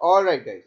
Alright guys,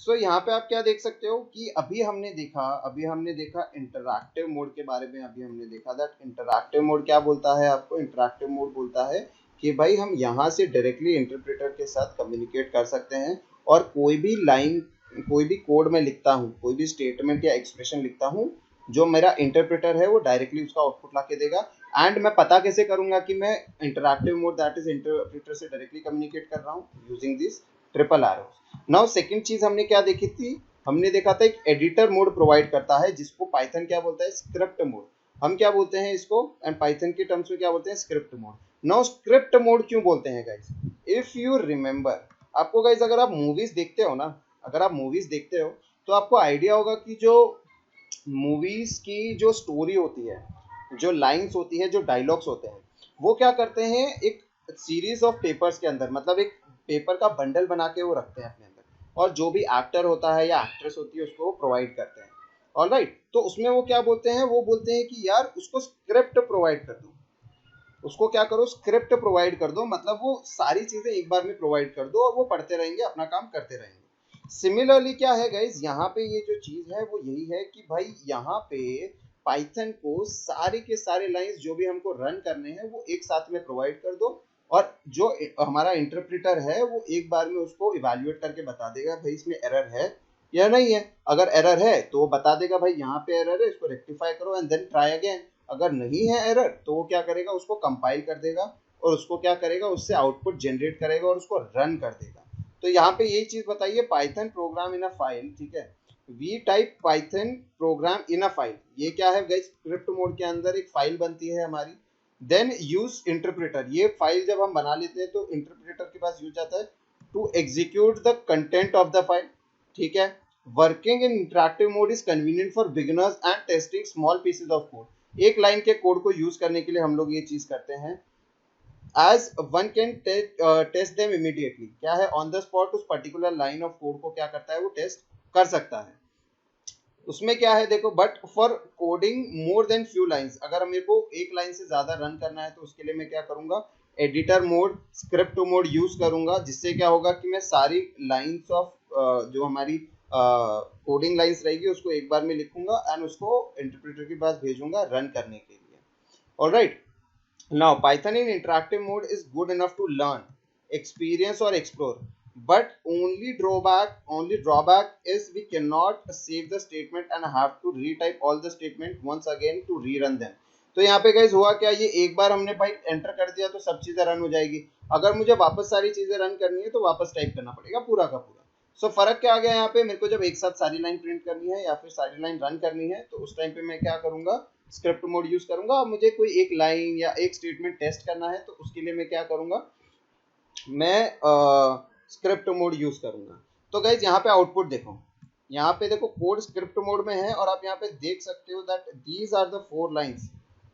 सो यहाँ पे आप क्या देख सकते हो कि अभी हमने देखा इंटरैक्टिव मोड के बारे में। अभी हमने देखा दैट इंटरैक्टिव मोड क्या बोलता है आपको। इंटरैक्टिव मोड बोलता है कि भाई हम यहाँ से डायरेक्टली इंटरप्रेटर के साथ कम्युनिकेट कर सकते हैं, और कोई भी लाइन, कोई भी कोड में लिखता हूँ, कोई भी स्टेटमेंट या एक्सप्रेशन लिखता हूँ, जो मेरा इंटरप्रेटर है वो डायरेक्टली उसका आउटपुट ला के देगा। एंड मैं पता कैसे करूंगा कि मैं interactive mode that is interpreter से डायरेक्टली कम्युनिकेट कर रहा हूँ, using this triple arrows. Now second चीज हमने क्या देखी थी, हमने देखा था एक एडिटर मोड प्रोवाइड करता है जिसको पाइथन क्या बोलता है, स्क्रिप्ट मोड। हम क्या बोलते हैं इसको, एंड पाइथन के टर्म्स में क्या बोलते हैं, script mode. Now script mode क्यों बोलते हैं गाइस, इफ यू रिमेंबर, आपको गाइस अगर आप मूवीज देखते हो ना, अगर आप मूवीज देखते हो तो आपको आइडिया होगा कि जो मूवीज की जो स्टोरी होती है, जो लाइंस होती है, जो डायलॉग्स होते हैं, वो क्या करते हैं, एक सीरीज ऑफ पेपर्स के अंदर, मतलब एक पेपर का बंडल बना के वो रखते हैं अपने अंदर, और जो भी एक्टर होता है या एक्ट्रेस होती है उसको वो प्रोवाइड करते हैं। ऑलराइट, तो उसमें वो क्या बोलते हैं, वो बोलते हैं कि यार उसको स्क्रिप्ट प्रोवाइड कर दो, उसको क्या करो, स्क्रिप्ट प्रोवाइड कर दो, मतलब वो सारी चीजें एक बार में प्रोवाइड कर दो और वो पढ़ते रहेंगे, अपना काम करते रहेंगे। सिमिलरली क्या है गाइज, यहाँ पे ये जो चीज है वो यही है कि भाई यहाँ पे पाइथन को सारे के सारे लाइंस जो भी हमको रन करने हैं वो एक साथ में प्रोवाइड कर दो, और जो हमारा इंटरप्रेटर है वो एक बार में उसको इवैल्यूएट करके बता देगा भाई इसमें एरर है या नहीं है। अगर एरर है तो वो बता देगा भाई यहाँ पे एरर है, इसको रेक्टिफाई करो एंड देन ट्राई अगेन। अगर नहीं है एरर तो वो क्या करेगा, उसको कंपाइल कर देगा और उसको क्या करेगा, उससे आउटपुट जनरेट करेगा और उसको रन कर देगा। तो यहाँ पे यही चीज बताइए, Python program in a file, ठीक है, we type Python program in a file, ये क्या है गाइस, स्क्रिप्ट मोड के अंदर एक फाइल बनती है हमारी। देन यूज इंटरप्रेटर, ये फाइल जब हम बना लेते हैं तो इंटरप्रेटर के पास यूज आता है to execute the content of the file, ठीक है। Working in interactive mode is convenient for beginners and testing small pieces of code. एक लाइन के कोड को यूज करने के लिए हम लोग ये चीज करते हैं, as one can test them immediately, क्या है, ऑन द स्पॉट उस पर्टिकुलर लाइन ऑफ कोड को क्या करता है, वो टेस्ट कर सकता है। उसमें क्या है देखो, but for coding more than few lines, अगर मेरे को एक लाइन से ज्यादा रन करना है तो उसके लिए मैं क्या करूंगा, editor mode, script mode use करूंगा, जिससे क्या होगा कि मैं सारी लाइंस ऑफ जो हमारी कोडिंग लाइंस रहेगी उसको एक बार में लिखूंगा एंड उसको इंटरप्रेटर के पास भेजूंगा रन करने के लिए। Alright, now Python in interactive mode is good enough to learn, experience or explore, but only drawback is we cannot save the statement and have to retype all the statement once again to rerun them। तो यहाँ पे guys हुआ क्या, ये एक बार हमने भाई enter कर दिया तो सब चीजें रन हो जाएगी, अगर मुझे वापस सारी चीजें रन करनी है तो वापस टाइप करना पड़ेगा पूरा का पूरा। सो फर्क क्या आ गया यहाँ पे, मेरे को जब एक साथ सारी लाइन प्रिंट करनी है या फिर सारी लाइन रन करनी है तो उस टाइम पे मैं क्या करूंगा, स्क्रिप्ट मोड यूज करूंगा। और मुझे कोई एक लाइन या एक स्टेटमेंट टेस्ट करना है तो उसके लिए मैं क्या करूंगा, मैं स्क्रिप्ट मोड यूज करूंगा। तो गाइज यहाँ पे आउटपुट देखो, यहाँ पे देखो कोड स्क्रिप्ट मोड में है और आप यहाँ पे देख सकते हो that these are the 4 lines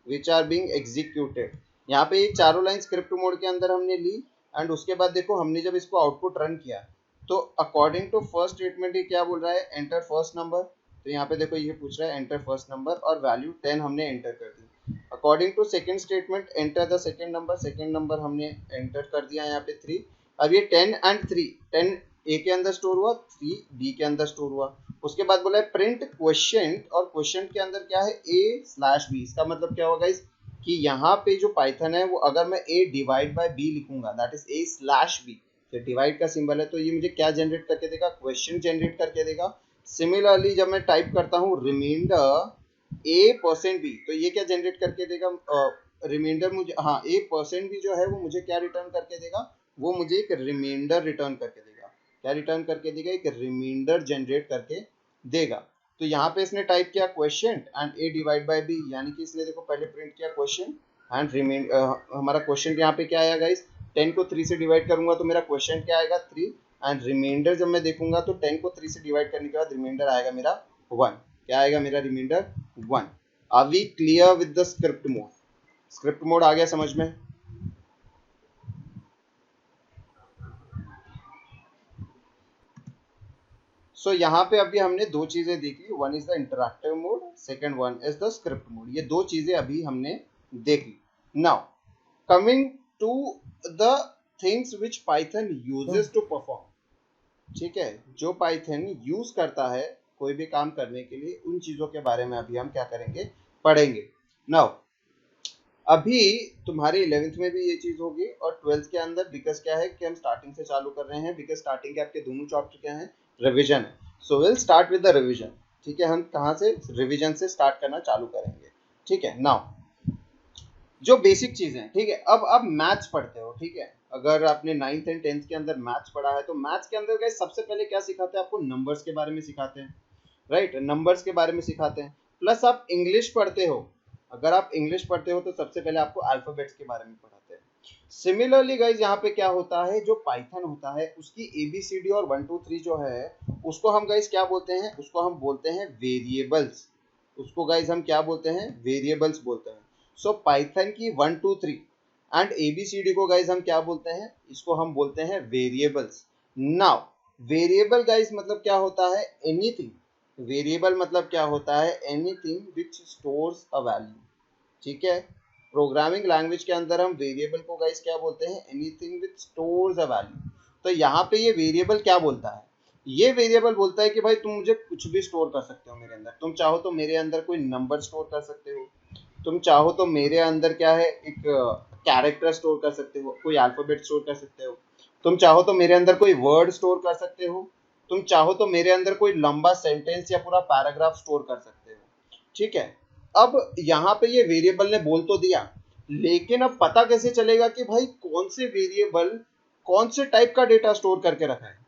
which are being executed. यहाँ पे ये चारों लाइन स्क्रिप्ट मोड के अंदर हमने ली एंड उसके बाद देखो हमने जब इसको आउटपुट रन किया तो अकॉर्डिंग टू फर्स्ट स्टेटमेंट ये क्या बोल रहा है, एंटर फर्स्ट नंबर। तो यहाँ पे देखो ये पूछ रहा है एंटर फर्स्ट नंबर और वैल्यू 10 हमने एंटर कर दी। According to second statement enter the second number, second number हमने एंटर कर दिया यहाँ पे 3। अब ये 10 एंड 3, 10 ए के अंदर स्टोर हुआ, 3 बी के अंदर स्टोर हुआ। उसके बाद बोला है प्रिंट क्वेश्चन, और क्वेश्चन के अंदर क्या है, ए स्लैश बी। इसका मतलब क्या होगा इस कि यहाँ पे जो पाइथन है वो अगर मैं ए डिवाइड बाय बी लिखूंगा that is a slash b, तो डिवाइड का सिंबल है, तो ये मुझे क्या जनरेट करके देगा, क्वेश्चन जनरेट करके देगा। सिमिलरली जब मैं टाइप करता हूँ रिमाइंडर ए परसेंट बी, तो ये क्या जनरेट करके देगा, रिमाइंडर मुझे, हाँ ए परसेंट बी जो है वो मुझे क्या रिटर्न करके देगा, वो मुझे एक रिमाइंडर रिटर्न करके देगा। क्या रिटर्न करके देगा, एक रिमाइंडर जनरेट करके देगा। तो यहाँ पे इसने टाइप किया question and a divide by b, यानी कि इसने देखो पहले प्रिंट किया क्वेश्चन एंड हमारा क्वेश्चन यहाँ पे क्या आया गाइस, 10 को 3 से डिवाइड करूंगा तो मेरा क्वेश्चन क्या आएगा 3, एंड रिमाइंडर जब मैं देखूंगा तो 10 को 3 से डिवाइड करने के बाद रिमाइंडर आएगा मेरा 1। क्या आएगा मेरा reminder 1। Are we clear with the script mode? Script mode आ गया समझ में? सो यहाँ पे अभी हमने दो चीजें देखी, one is the interactive mode, second one is the script mode. ये दो चीजें अभी हमने देखी। Now coming to the things which Python uses to perform. ठीक है, जो पाइथन यूज करता है कोई भी काम करने के लिए, उन चीजों के बारे में अभी हम क्या करेंगे, पढ़ेंगे। नाउ अभी तुम्हारे 11th में भी ये चीज होगी और 12th के अंदर, बिकॉज क्या है कि हम स्टार्टिंग से चालू कर रहे हैं, बिकॉज स्टार्टिंग के आपके दोनों चैप्टर क्या हैं, रिवीजन है। So will start with the revision. ठीक है, हम कहाँ से रिवीजन से स्टार्ट करना चालू करेंगे। ठीक है, नाउ जो बेसिक चीजें हैं, ठीक है, अब आप मैथ्स पढ़ते हो, ठीक है, अगर आपने 9th एंड 10th के अंदर मैथ्स पढ़ा है तो मैथ्स के अंदर गाइस सबसे पहले क्या सिखाते हैं आपको, नंबर्स के बारे में सिखाते हैं, राइट, नंबर्स के बारे में सिखाते हैं। प्लस आप इंग्लिश पढ़ते हो, अगर आप इंग्लिश पढ़ते हो तो सबसे पहले आपको अल्फाबेट्स के बारे में पढ़ाते हैं। सिमिलरली गाइज यहाँ पे क्या होता है, जो पाइथन होता है उसकी एबीसीडी और 1 2 3 जो है उसको हम गाइज क्या बोलते हैं, उसको हम बोलते हैं वेरिएबल्स। उसको गाइज हम क्या बोलते हैं, वेरिएबल्स बोलते हैं। सो पाइथन की 1 2 3 एंड एबीसीडी को गाइज हम क्या बोलते हैं, इसको हम बोलते हैं वेरिएबल्स। नाउ वेरिएबल गाइज मतलब क्या होता है, एनीथिंग, वेरिएबल मतलब क्या होता है, anything which stores a value. ठीक है, प्रोग्रामिंग लैंग्वेज के अंदर हम वेरिएबल को गाइस क्या बोलते हैं, anything which stores a value. तो यहाँ पे ये वेरिएबल क्या बोलता है, ये वेरिएबल बोलता है कि भाई तुम मुझे कुछ भी स्टोर कर सकते हो मेरे अंदर, तुम चाहो तो मेरे अंदर कोई नंबर स्टोर कर सकते हो, तुम चाहो तो मेरे अंदर क्या है, एक कैरेक्टर स्टोर कर सकते हो, कोई अल्फाबेट स्टोर कर सकते हो, तुम चाहो तो मेरे अंदर कोई वर्ड स्टोर कर सकते हो, तुम चाहो तो मेरे अंदर कोई लंबा सेंटेंस या पूरा पैराग्राफ स्टोर कर सकते हो। ठीक है, अब यहाँ पे ये वेरिएबल ने बोल तो दिया, लेकिन अब पता कैसे चलेगा कि भाई कौन से वेरिएबल कौन से टाइप का डेटा स्टोर करके रखा है,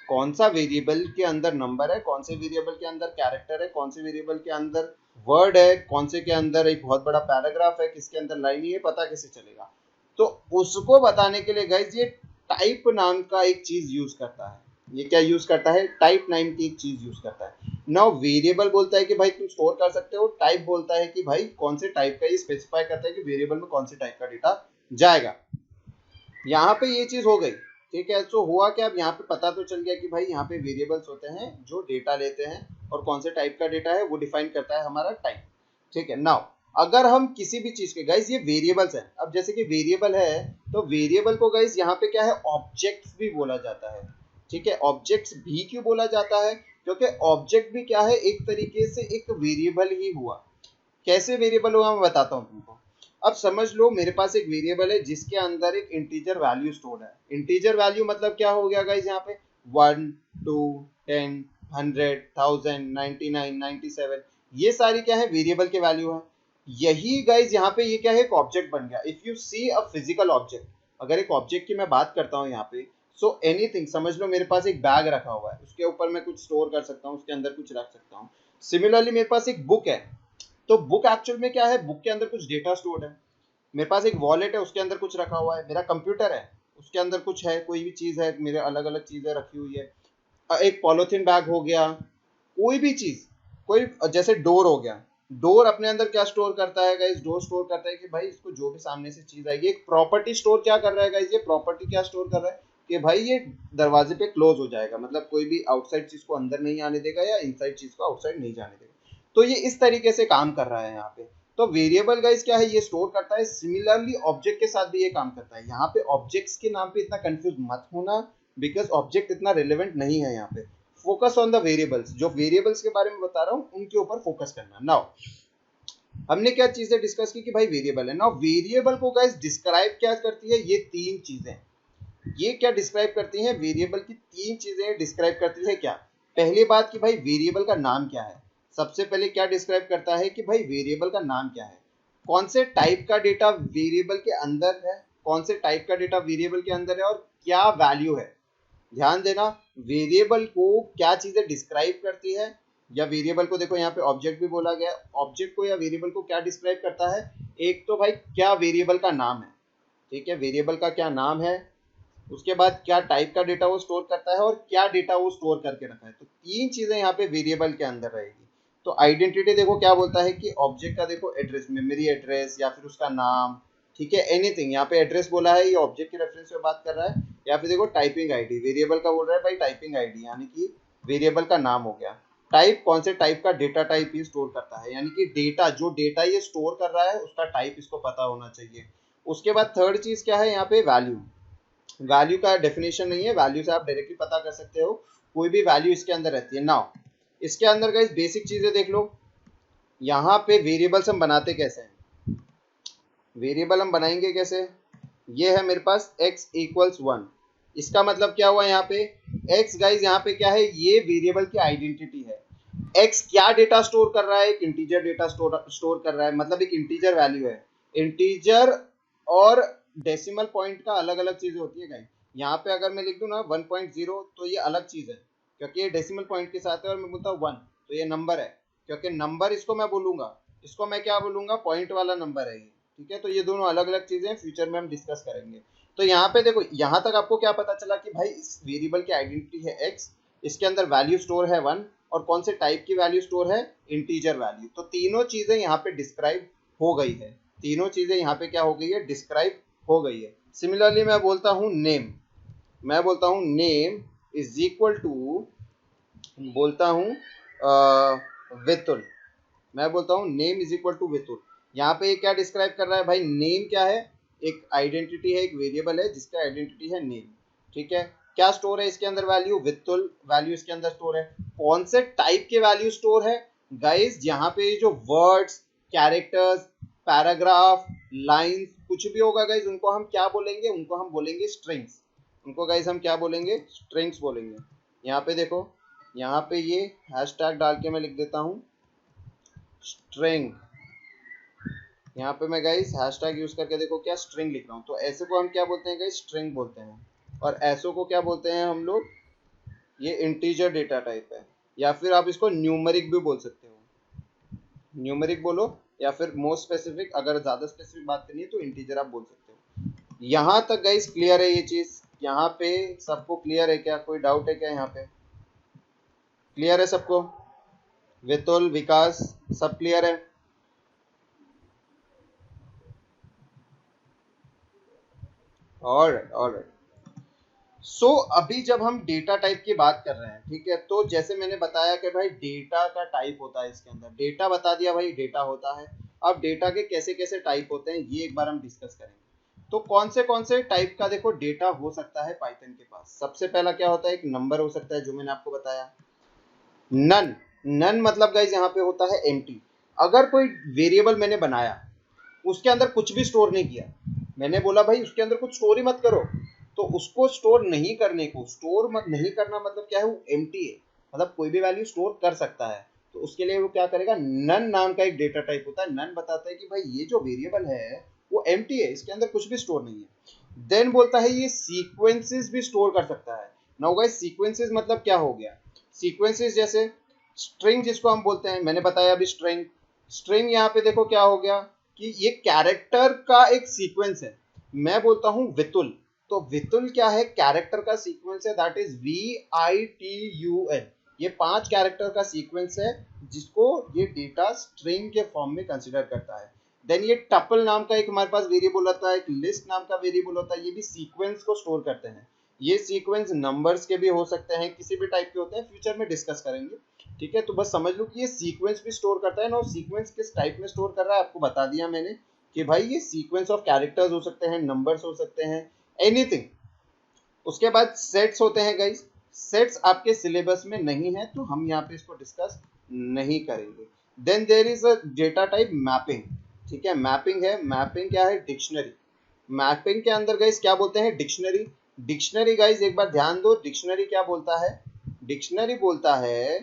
कौन सा वेरिएबल के अंदर नंबर है, कौन से वेरिएबल के अंदर कैरेक्टर है, कौन से वेरिएबल के अंदर वर्ड है, कौन से के अंदर एक बहुत बड़ा पैराग्राफ है, किसके अंदर लाइन है, पता कैसे चलेगा। तो उसको बताने के लिए गाइज ये टाइप नाम का एक चीज यूज करता है। ये क्या यूज करता है, टाइप नाम की एक चीज यूज करता है। नाउ वेरिएबल बोलता है कि भाई तुम स्टोर कर सकते हो, टाइप बोलता है कि भाई कौन से टाइप का, ये स्पेसिफाई करता है कि वेरिएबल में कौन से टाइप का डेटा जाएगा। यहाँ पे ये चीज हो गई। ठीक है, तो हुआ क्या, अब यहाँ पे पता तो चल गया कि भाई यहाँ पे वेरिएबल्स होते हैं जो डेटा लेते हैं और कौन से टाइप का डेटा है वो डिफाइन करता है हमारा टाइप। ठीक है, नाउ अगर हम किसी भी चीज के, गाइज ये वेरिएबल्स है, अब जैसे कि वेरिएबल है तो वेरिएबल को गाइज यहाँ पे क्या है, ऑब्जेक्ट्स भी बोला जाता है। ठीक है, ऑब्जेक्ट्स भी क्यों बोला जाता है, क्योंकि ऑब्जेक्ट भी क्या है, एक तरीके से एक वेरिएबल ही हुआ। कैसे वेरिएबल हुआ मैं बताता हूँ तुमको। अब समझ लो मेरे पास एक वेरिएबल है जिसके अंदर एक इंटीजर वैल्यू स्टोर्ड है। इंटीजर वैल्यू मतलब क्या हो गया गाइस, यहाँ पे 1 2 10 100 1000 99 97, ये सारी क्या है, वेरिएबल के वैल्यू है। यही गाइस यहाँ पे ये क्या है, एक ऑब्जेक्ट बन गया। If you see a physical object, अगर एक ऑब्जेक्ट की मैं बात करता हूँ यहाँ पे, सो एनीथिंग, समझ लो मेरे पास एक बैग रखा हुआ है, उसके ऊपर मैं कुछ स्टोर कर सकता हूँ, उसके अंदर कुछ रख सकता हूँ। सिमिलरली मेरे पास एक बुक है, तो बुक एक्चुअल में क्या है, बुक के अंदर कुछ डेटा स्टोर्ड है। मेरे पास एक वॉलेट है, उसके अंदर कुछ रखा हुआ है। मेरा कंप्यूटर है, उसके अंदर कुछ है, कोई भी चीज है, मेरे अलग अलग चीजें रखी हुई है। एक पॉलिथीन बैग हो गया, कोई भी चीज, कोई जैसे डोर हो गया, डोर अपने अंदर क्या स्टोर करता है गाइस, डोर स्टोर करता है कि भाई इसको जो भी सामने से चीज आएगी। एक प्रॉपर्टी स्टोर क्या कर रहा है गाइस, ये प्रॉपर्टी क्या स्टोर कर रहा है कि भाई ये दरवाजे पे क्लोज हो जाएगा, मतलब कोई भी आउटसाइड चीज को अंदर नहीं आने देगा या इनसाइड चीज को आउटसाइड नहीं जाने देगा। तो ये इस तरीके से काम कर रहा है यहाँ पे। तो वेरिएबल गाइस क्या है, ये स्टोर करता है। सिमिलरली ऑब्जेक्ट के साथ भी ये काम करता है। यहाँ पे ऑब्जेक्ट्स के नाम पे इतना कंफ्यूज मत होना, बिकॉज ऑब्जेक्ट इतना रिलेवेंट नहीं है यहाँ पे। फोकस ऑन द वेरिएबल्स, जो वेरिएबल्स के बारे में बता रहा हूँ उनके ऊपर फोकस करना। नाउ हमने क्या चीजें डिस्कस की कि भाई वेरिएबल है। नाउ वेरिएबल को गाइस डिस्क्राइब क्या करती है, ये तीन चीजें, ये क्या डिस्क्राइब करती हैं, वेरिएबल की तीन चीजें डिस्क्राइब करती है। क्या, पहली बात कि भाई वेरिएबल का नाम क्या है। सबसे पहले क्या डिस्क्राइब करता है कि भाई वेरिएबल का नाम क्या है, कौन से टाइप का डेटा वेरिएबल के अंदर है, कौन से टाइप का डेटा वेरिएबल के अंदर है और क्या वैल्यू है। ध्यान देना, वेरिएबल को क्या चीजें डिस्क्राइब करती है, या वेरिएबल को देखो यहाँ पे ऑब्जेक्ट भी बोला गया, ऑब्जेक्ट को या वेरिएबल को क्या डिस्क्राइब करता है। एक तो भाई क्या वेरिएबल का नाम है, ठीक है, वेरिएबल का क्या नाम है, उसके बाद क्या टाइप का डेटा वो स्टोर करता है और क्या डेटा वो स्टोर करके रखा है। तो तीन चीजें यहाँ पे वेरिएबल के अंदर रहेगी। तो आइडेंटिटी देखो क्या बोलता है कि ऑब्जेक्ट का देखो एड्रेस, मेमोरी एड्रेस या फिर उसका नाम, ठीक है, एनीथिंग। यहाँ पे एड्रेस बोला है, ये ऑब्जेक्ट के रेफरेंस में बात कर रहा है। या फिर देखो टाइपिंग आईडी, वेरिएबल का बोल रहा है भाई टाइपिंग आईडी, यानी कि वेरिएबल का नाम हो गया। टाइप, कौन से टाइप का डेटा टाइप ये स्टोर करता है, यानी कि डेटा, जो डेटा ये स्टोर कर रहा है उसका टाइप इसको पता होना चाहिए। उसके बाद थर्ड चीज क्या है यहाँ पे, वैल्यू। वैल्यू का डेफिनेशन नहीं है, वैल्यू से आप डायरेक्टली पता कर सकते हो, कोई भी वैल्यू इसके अंदर रहती है। नाउ इसके अंदर गाइस बेसिक चीजें देख लो, यहाँ पे वेरिएबल्स हम बनाते कैसे हैं, वेरिएबल हम बनाएंगे कैसे, ये है मेरे पास x इक्वल्स 1, इसका मतलब क्या हुआ यहाँ पे x गाइस, यहाँ पे क्या है, ये वेरिएबल की आइडेंटिटी है। x क्या डेटा स्टोर कर रहा है, एक इंटीजर डेटा स्टोर कर रहा है, मतलब एक इंटीजर वैल्यू है। इंटीजर और डेसिमल पॉइंट का अलग अलग चीजें होती है गाइस। यहाँ पे अगर मैं लिख दूं ना 1.0 तो ये अलग चीज है, क्योंकि ये डेसिमल पॉइंट के साथ है, और मैं बोलता हूँ 1 तो ये नंबर है, क्योंकि नंबर इसको मैं बोलूंगा, इसको मैं क्या बोलूंगा, पॉइंट वाला नंबर है ये, ठीक है। तो ये दोनों अलग अलग चीजें फ्यूचर में हम डिस्कस करेंगे। तो यहाँ पे देखो, यहाँ तक आपको क्या पता चला कि भाई इस वेरिएबल की आइडेंटिटी है x, इसके अंदर वैल्यू स्टोर है 1, और कौन से टाइप की वैल्यू स्टोर है, इंटीजर वैल्यू। तो तीनों चीजें यहाँ पे डिस्क्राइब हो गई है, तीनों चीजें यहाँ पे क्या हो गई है, डिस्क्राइब हो गई है। सिमिलरली मैं बोलता हूँ नेम, मैं बोलता हूँ नेम इज इक्वल टू, बोलता हूँ वितुल, मैं बोलता हूँ name is equal to Vitul. यहाँ पे क्या डिस्क्राइब कर रहा है भाई, नेम क्या है, एक आइडेंटिटी है, एक वेरिएबल है जिसका आइडेंटिटी है नेम, ठीक है। क्या स्टोर है इसके अंदर, वैल्यू, वितुल वैल्यू इसके अंदर स्टोर है। कौन से टाइप के वैल्यू स्टोर है गाइस, यहाँ पे जो वर्ड्स, कैरेक्टर्स, पैराग्राफ, लाइंस कुछ भी होगा गाइस, उनको हम क्या बोलेंगे, उनको हम बोलेंगे स्ट्रिंग्स, उनको गाइस हम क्या बोलेंगे, स्ट्रिंग्स बोलेंगे। यहाँ पे देखो, यहाँ पे ये हैशटैग डाल के मैं लिख देता हूँ स्ट्रिंग, यहाँ पे मैं गाइस हैशटैग यूज करके देखो क्या स्ट्रिंग लिख रहा हूँ। तो ऐसे को हम क्या बोलते हैं गाइस, स्ट्रिंग बोलते हैं। और ऐसो को क्या बोलते हैं हम लोग, ये इंटीजर डेटा टाइप है, या फिर आप इसको न्यूमेरिक भी बोल सकते हो, न्यूमेरिक बोलो, या फिर मोर स्पेसिफिक, अगर ज्यादा स्पेसिफिक बात करनी है तो इंटीजर आप बोल सकते हो। यहाँ तक गाइस क्लियर है ये चीज, यहाँ पे सबको क्लियर है क्या, कोई डाउट है क्या, यहाँ पे क्लियर है सबको, वितुल, विकास, सब क्लियर है। ऑलराइट। सो अभी जब हम डेटा टाइप की बात कर रहे हैं, ठीक है, तो जैसे मैंने बताया कि भाई डेटा का टाइप होता है, इसके अंदर डेटा बता दिया भाई, डेटा होता है। अब डेटा के कैसे कैसे टाइप होते हैं ये एक बार हम डिस्कस करेंगे। तो कौन से टाइप का देखो डेटा हो सकता है पाइथन के पास। सबसे पहला क्या होता है, एक नंबर हो सकता है, जो मैंने आपको बताया। नन, नन मतलब गाइज यहाँ पे होता है एम्प्टी। अगर कोई वेरिएबल मैंने बनाया, उसके अंदर कुछ भी स्टोर नहीं किया, मैंने बोला भाई उसके अंदर कुछ स्टोर ही मत करो, तो उसको स्टोर नहीं करने को, स्टोर मत नहीं करना मतलब क्या है, वो एम्प्टी है, मतलब कोई भी वैल्यू स्टोर कर सकता है। तो उसके लिए वो क्या करेगा, नन नाम का एक डेटा टाइप होता है। नन बताता है कि भाई ये जो वेरिएबल है वो एम्प्टी है, इसके अंदर कुछ भी स्टोर नहीं है। देन बोलता है ये सीक्वेंसेस भी स्टोर कर सकता है। नाउ गाइस सीक्वेंसेस मतलब क्या हो गया, सीक्वेंसेस जैसे स्ट्रिंग जिसको हम बोलते हैं, मैंने बताया अभी स्ट्रिंग, स्ट्रिंग यहाँ पे देखो क्या हो गया कि ये कैरेक्टर का एक सीक्वेंस है। मैं बोलता हूँ वितुल, तो वितुल क्या है, कैरेक्टर का सीक्वेंस है, दैट इज VITUL। ये 5 कैरेक्टर का सीक्वेंस है जिसको ये डेटा स्ट्रिंग के फॉर्म में कंसिडर करता है। देन ये टपल नाम का एक हमारे पास वेरिएबल होता है, एक लिस्ट नाम का वेरिएबल होता है, ये भी सीक्वेंस को स्टोर करते हैं। ये सीक्वेंस नंबर्स के भी हो सकते हैं, किसी भी टाइप के होते हैं, फ्यूचर में डिस्कस करेंगे, ठीक है। तो बस समझ लो कि ये सीक्वेंस भी स्टोर करता है ना, और सीक्वेंस किस टाइप में स्टोर कर रहा है आपको बता दिया मैंने कि भाई ये सीक्वेंस ऑफ कैरेक्टर्स हो सकते हैं, नंबर्स हो सकते हैं, एनीथिंग। उसके बाद सेट्स होते हैं गाइस, सेट्स आपके सिलेबस में नहीं है तो हम यहाँ पे इसको डिस्कस नहीं करेंगे। Then there is a data type mapping, ठीक है, मैपिंग है। मैपिंग क्या है, डिक्शनरी। मैपिंग के अंदर गाइस क्या बोलते हैं, डिक्शनरी। डिक्शनरी गाइस एक बार ध्यान दो, डिक्शनरी क्या बोलता है, डिक्शनरी बोलता है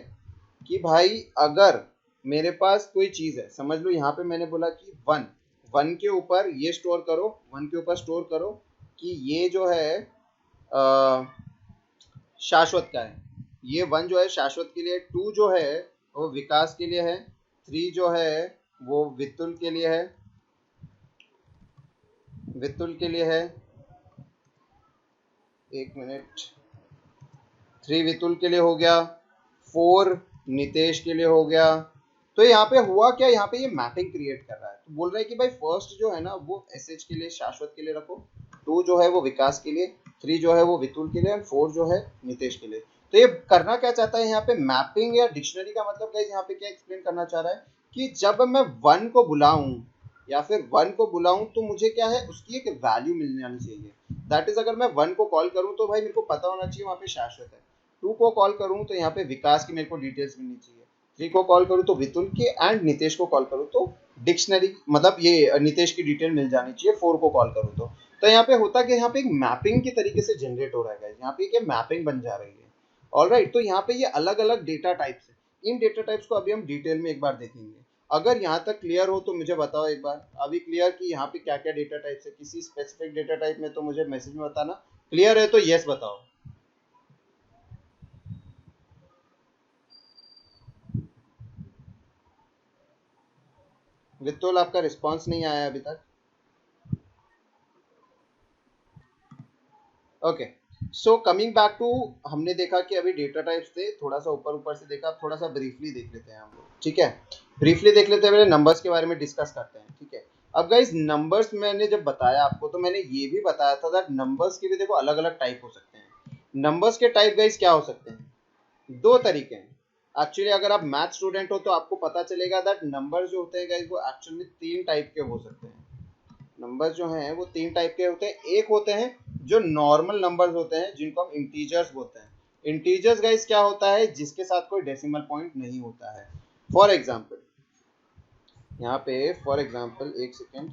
कि भाई अगर मेरे पास कोई चीज है, समझ लो यहाँ पे मैंने बोला कि वन, वन के ऊपर ये स्टोर करो, वन के ऊपर स्टोर करो कि ये जो है शाश्वत का है, ये वन जो है शाश्वत के लिए, टू जो है वो विकास के लिए है, थ्री जो है वो वितुल के लिए है, वितुल के लिए है, एक मिनट, 3 वितुल के लिए हो गया, 4 नितेश के लिए हो गया। तो यहाँ पे हुआ क्या, यहाँ पे ये मैपिंग क्रिएट कर रहा है, तो बोल रहा है कि भाई फर्स्ट जो है ना वो एसएच के लिए, शाश्वत के लिए रखो, 2 जो है वो विकास के लिए, 3 जो है वो वितुल के लिए, और 4 जो है नितेश के लिए। तो ये करना क्या चाहता है यहाँ पे, मैपिंग या डिक्शनरी का मतलब गाइस यहाँ पे क्या एक्सप्लेन करना चाह रहा है कि जब मैं वन को बुलाऊं या फिर वन को बुलाऊं तो मुझे क्या है, उसकी एक वैल्यू मिलने आनी चाहिए। दैट इज अगर मैं 1 को कॉल करूं तो भाई मेरे को पता होना चाहिए वहां पे शाश्वत है। 2 को कॉल करूं तो यहाँ पे विकास की मेरे को डिटेल्स मिलनी चाहिए। 3 को कॉल करूं तो वितुल के एंड नितेश को कॉल करूं तो डिक्शनरी मतलब ये नितेश की डिटेल मिल जानी चाहिए। 4 को कॉल करूं तो यहाँ पे होता कि यहाँ पे एक मैपिंग की तरीके से जनरेट हो रहा है, यहाँ पे क्या मैपिंग बन जा रही है। ऑलराइट, तो यहाँ पे ये अलग अलग डेटा टाइप्स है। इन डेटा टाइप्स को अभी हम डिटेल में एक बार देखेंगे। अगर यहाँ तक क्लियर हो तो मुझे बताओ एक बार, अभी क्लियर कि यहाँ पे क्या क्या डेटा टाइप्स है। किसी स्पेसिफिक डेटा टाइप में तो मुझे मैसेज में बताना। क्लियर है तो यस बताओ। वित्तोल आपका रिस्पॉन्स नहीं आया अभी तक। Okay, so coming back to, हमने देखा कि अभी डेटा टाइप्स थे, थोड़ा सा ऊपर ऊपर से देखा, थोड़ा सा ब्रीफली देख लेते हैं हम लोग, ठीक है। ब्रीफली देख लेते हैं, पहले नंबर्स के बारे में डिस्कस करते हैं, ठीक है। अब गाइस नंबर्स मैंने जब बताया आपको तो मैंने ये भी बताया था दैट नंबर्स के भी देखो अलग अलग टाइप हो सकते हैं। नंबर्स के टाइप गाइस क्या हो सकते हैं, दो तरीके हैं। एक्चुअली अगर आप मैथ स्टूडेंट हो तो आपको पता चलेगा दैट नंबर जो होते हैं गाइस वो एक्चुअली में 3 टाइप के हो सकते हैं। नंबर जो हैं वो 3 टाइप के होते हैं। एक होते हैं जो नॉर्मल नंबर्स होते हैं जिनको हम इंटीजर्स बोलते हैं। इंटीजर्स गाइस क्या होता है, जिसके साथ कोई डेसिमल पॉइंट नहीं होता है। फॉर एग्जांपल यहाँ पे, फॉर एग्जांपल एक सेकेंड,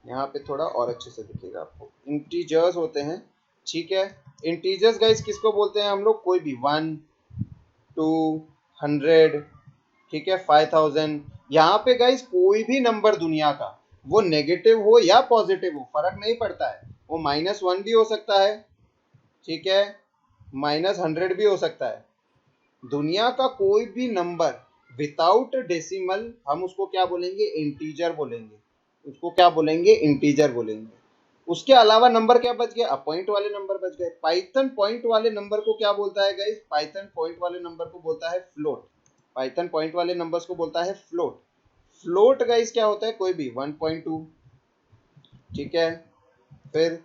यहाँ पे थोड़ा और अच्छे से दिखेगा आपको। इंटीजर्स होते हैं, ठीक है। इंटीजर्स गाइस किसको बोलते हैं हम लोग, कोई भी 1 2 100, ठीक है, 5000। यहाँ पे गाइस कोई भी नंबर दुनिया का, वो नेगेटिव हो या पॉजिटिव हो फर्क नहीं पड़ता है। वो -1 भी हो सकता है, ठीक है, -100 भी हो सकता है। दुनिया का कोई भी नंबर विदाउट डेसिमल हम उसको क्या बोलेंगे, इंटीजर बोलेंगे। उसको क्या बोलेंगे, इंटीजर बोलेंगे। उसके अलावा नंबर क्या बच गया, पॉइंट वाले नंबर बच गए। पाइथन पॉइंट वाले नंबर को क्या बोलता है गाइस, पाइथन पॉइंट वाले नंबर को बोलता है फ्लोट। पाइथन पॉइंट वाले नंबर्स को बोलता है फ्लोट। फ्लोट गाइस क्या होता है, कोई भी 1.2, ठीक है, फिर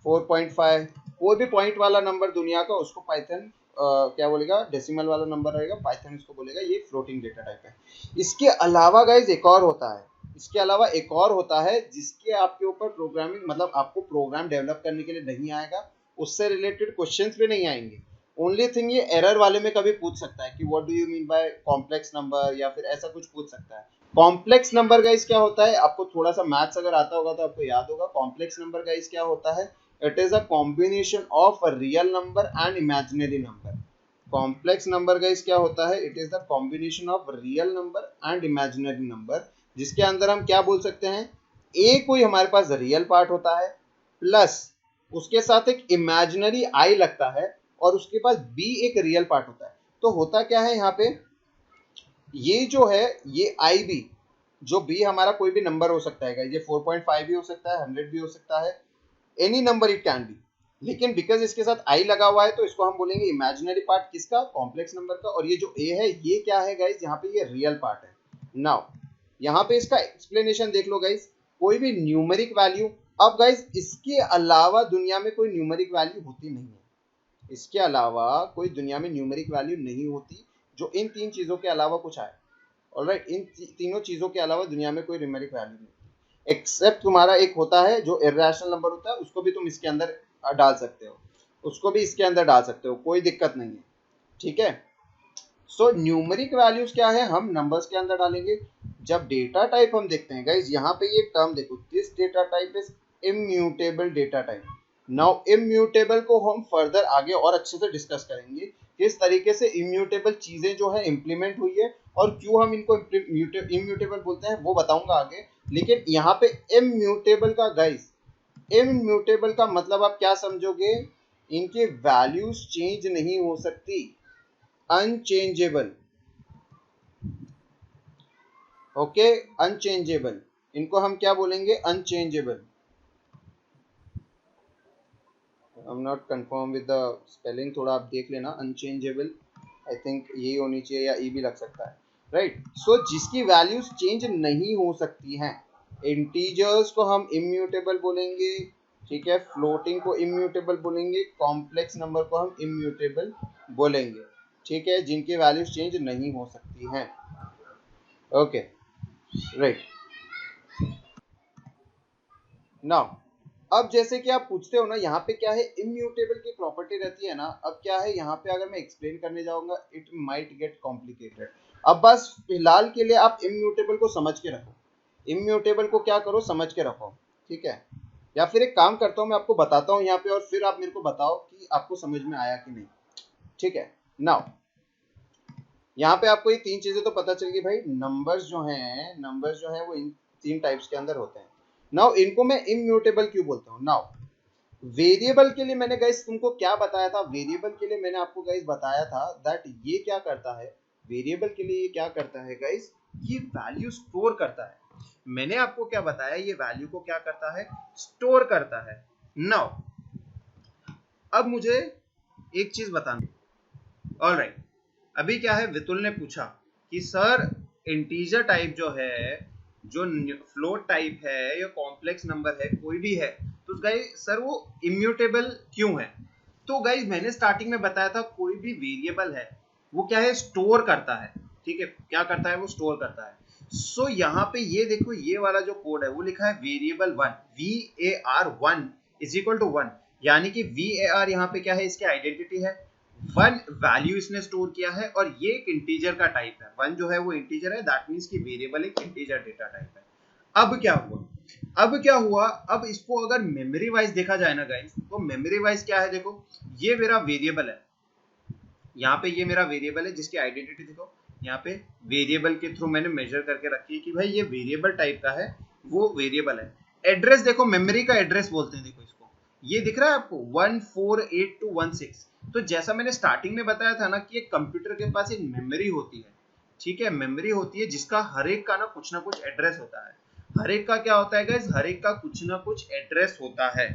4.5, कोई भी पॉइंट वाला नंबर दुनिया का, उसको पाइथन क्या बोलेगा, डेसिमल वाला नंबर रहेगा, पाइथन इसको बोलेगा ये फ्लोटिंग डेटा टाइप है। इसके अलावा गाइस एक और होता है, इसके अलावा एक और होता है जिसके आपके ऊपर प्रोग्रामिंग मतलब आपको प्रोग्राम डेवलप करने के लिए नहीं आएगा, उससे रिलेटेड क्वेश्चंस भी नहीं आएंगे। ओनली थिंग ये एरर वाले में कभी पूछ सकता है कि what do you mean by complex number, या फिर ऐसा कुछ पूछ सकता है। कॉम्प्लेक्स नंबर गाइस क्या होता है, आपको थोड़ा सा मैथ्स अगर आता होगा तो आपको याद होगा। कॉम्प्लेक्स नंबर गाइस क्या होता है, it is a combination of a real number and imaginary number. Complex number guys क्या होता है, it is the combination of real number and imaginary number, जिसके अंदर हम क्या बोल सकते हैं, ए कोई हमारे पास रियल पार्ट होता है, प्लस उसके साथ एक इमेजिनरी आई लगता है, और उसके पास बी एक रियल पार्ट होता है। तो होता क्या है यहाँ पे, ये जो है ये आई बी, जो बी हमारा कोई भी नंबर हो सकता है, ये 4.5 भी हो सकता है, 100 भी हो सकता है, any number it can be. लेकिन बिकॉज इसके साथ आई लगा हुआ है तो इसको हम बोलेंगे इमेजिनरी पार्ट किसका, कॉम्प्लेक्स नंबर का। और ये जो ए है ये क्या है गाइस, यहाँ पे ये रियल पार्ट है। नाउ यहाँ पे इसका एक्सप्लेनेशन देख लो गाइस, कोई भी न्यूमेरिक वैल्यू, अब गाइस इसके अलावा दुनिया में कोई न्यूमेरिक वैल्यू होती नहीं है। इसके अलावा कोई दुनिया में न्यूमेरिक वैल्यू नहीं होती जो इन 3 चीजों के अलावा कुछ आए। ऑलराइट, इन तीनों चीजों के अलावा दुनिया में कोई न्यूमेरिक वैल्यू नहीं, एक्सेप्ट तुम्हारा एक होता है जो इर्रेशनल नंबर होता है, उसको भी तुम इसके अंदर डाल सकते हो, उसको भी इसके अंदर डाल सकते हो, कोई दिक्कत नहीं है, ठीक है। सो न्यूमेरिक वैल्यूज क्या है, हम नंबर्स के अंदर डालेंगे। जब डेटा टाइप हम देखते हैं गाइस, यहाँ पे ये टर्म देखो, this data type is immutable data type. Now immutable को हम फर्दर आगे और अच्छे से डिस्कस करेंगे, किस तरीके से इम्यूटेबल चीजें जो है इंप्लीमेंट हुई है और क्यों हम इनको इम्यूटेबल बोलते हैं वो बताऊंगा आगे। लेकिन यहाँ पे इम्यूटेबल का गाइस, इम्यूटेबल का मतलब आप क्या समझोगे, इनकी वैल्यूज चेंज नहीं हो सकती, अनचेंजेबल, ओके, अनचेंजेबल, इनको हम क्या बोलेंगे, unchangeable. I am not confirm with the spelling, थोड़ा आप देख लेना, अनचेंजेबल आई थिंक यही होनी चाहिए या ई भी लग सकता है, राइट। सो जिसकी वैल्यूज चेंज नहीं हो सकती हैं, इंटीजर्स को हम इम्यूटेबल बोलेंगे, ठीक है, फ्लोटिंग को इम्यूटेबल बोलेंगे, कॉम्प्लेक्स नंबर को हम इम्यूटेबल बोलेंगे, ठीक है, जिनकी वैल्यूज चेंज नहीं हो सकती हैं। Okay, right. नाउ अब जैसे कि आप पूछते हो ना, यहाँ पे क्या है, इम्यूटेबल की प्रॉपर्टी रहती है ना। अब क्या है यहाँ पे, अगर मैं एक्सप्लेन करने जाऊंगा इट माइट गेट कॉम्प्लिकेटेड। अब बस फिलहाल के लिए आप इम्यूटेबल को समझ के रखो, इम्यूटेबल को क्या करो, समझ के रखो, ठीक है। या फिर एक काम करता हूँ, मैं आपको बताता हूँ यहाँ पे, और फिर आप मेरे को बताओ कि आपको समझ में आया कि नहीं, ठीक है। नाउ यहाँ पे आपको ये तीन चीजें तो पता चल गई भाई, नंबर्स जो है वो इन तीन टाइप्स के अंदर होते हैं। नाउ इनको मैं इम्यूटेबल क्यों बोलता हूँ। नाउ वेरिएबल के लिए मैंने गाइस तुमको क्या बताया था, वेरिएबल के लिए मैंने आपको गाइस बताया था दैट ये क्या करता है, वेरिएबल के लिए ये क्या करता है गाइस, ये वैल्यू स्टोर करता है। मैंने आपको क्या बताया, ये वैल्यू को क्या करता है, स्टोर करता है। नाउ अब मुझे एक चीज बताना, ऑलराइट। अभी क्या है, वितुल ने पूछा कि सर इंटीजर टाइप जो है, जो फ्लोट टाइप है या कॉम्प्लेक्स नंबर है, कोई भी है, तो गाइस सर वो इम्यूटेबल क्यों है। तो गाइस मैंने स्टार्टिंग में बताया था, कोई भी वेरिएबल है वो क्या है, स्टोर करता है, ठीक है। क्या करता है, वो स्टोर करता है। सो यहाँ पे ये देखो, ये वाला जो कोड है वो लिखा है variable one, VAR1 is equal to 1, यानी कि VAR यहाँ पे क्या है, इसकी आइडेंटिटी है, वन वैल्यू इसने स्टोर किया है, और ये एक इंटीजर का टाइप है, वन जो है वो इंटीजर है, दैट मींस कि वेरिएबल एक इंटीजर डेटा टाइप है। अब क्या हुआ, अब इसको अगर मेमोरी वाइज देखा जाए ना गाइस, तो मेमोरी वाइज क्या है, देखो ये मेरा वेरिएबल है, यहाँ पे ये मेरा वेरिएबल है जिसकी आइडेंटिटी देखो, यहाँ पे वेरिएबल के थ्रू मैंने मेजर करके रखी है कि भाई ये वेरिएबल टाइप का है, वो वेरिएबल है। एड्रेस देखो, मेमोरी का एड्रेस बोलते हैं, देखो इसको, ये दिख रहा है आपको 148216। तो जैसा मैंने स्टार्टिंग में बताया था ना कि एक कंप्यूटर के पास एक मेमोरी होती है, ठीक है, मेमोरी होती है जिसका हर एक का ना कुछ एड्रेस होता है। हर एक का क्या होता है गाइस, हर एक का कुछ ना कुछ एड्रेस होता है,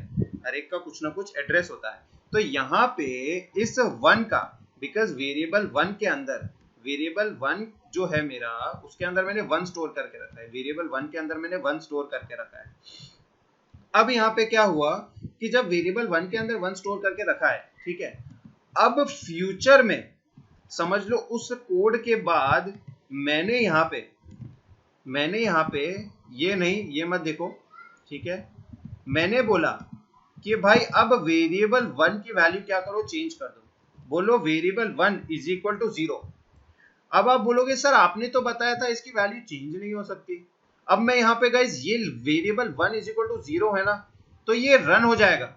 हर एक का कुछ ना कुछ एड्रेस होता है। तो यहाँ पे इस वन का, बिकॉज वेरिएबल वन के अंदर, वेरिएबल वन जो है मेरा, उसके अंदर मैंने वन स्टोर करके रखा है, वेरिएबल वन के अंदर मैंने वन स्टोर करके रखा है। अब यहाँ पे क्या हुआ कि जब वेरिएबल वन के अंदर वन स्टोर करके रखा है, ठीक है, अब फ्यूचर में समझ लो उस कोड के बाद मैंने यहाँ पे ये नहीं, ये मत देखो, ठीक है, मैंने बोला कि भाई अब वेरिएबल वन की वैल्यू क्या करो, चेंज कर दो, बोलो variable one is equal to 0। अब आप बोलोगे सर आपने तो बताया था इसकी वैल्यू चेंज नहीं हो सकती। अब मैं यहाँ पे गाइस, ये variable one is equal to 0 है ना, तो ये रन हो जाएगा।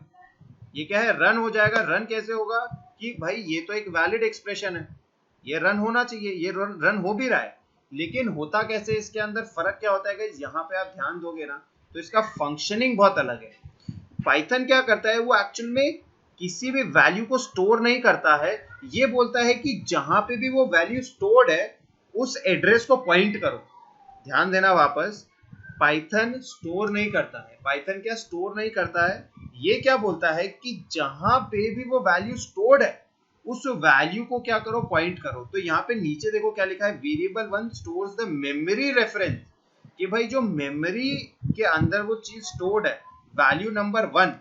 ये क्या है, रन हो जाएगा। रन कैसे होगा कि भाई ये तो एक वैलिड एक्सप्रेशन है, ये रन होना चाहिए, ये रन हो भी रहा है, लेकिन होता कैसे, इसके अंदर फर्क क्या होता है गाइस, यहाँ पे आप ध्यान दोगे ना तो इसका फंक्शनिंग बहुत अलग है। पाइथन क्या करता है, वो एक्चुअल में किसी भी वैल्यू को स्टोर नहीं करता है, ये बोलता है कि जहां पे भी वो वैल्यू स्टोर्ड है उस एड्रेस को पॉइंट करो। ध्यान देना वापस, पाइथन स्टोर नहीं करता है, पाइथन क्या स्टोर नहीं करता है, ये क्या बोलता है कि जहां पे भी वो वैल्यू स्टोर्ड है उस वैल्यू को क्या करो, पॉइंट करो। तो यहाँ पे नीचे देखो क्या लिखा है, variable one stores the memory reference, कि भाई जो मेमोरी के अंदर वो चीज स्टोर्ड है, वैल्यू नंबर वन,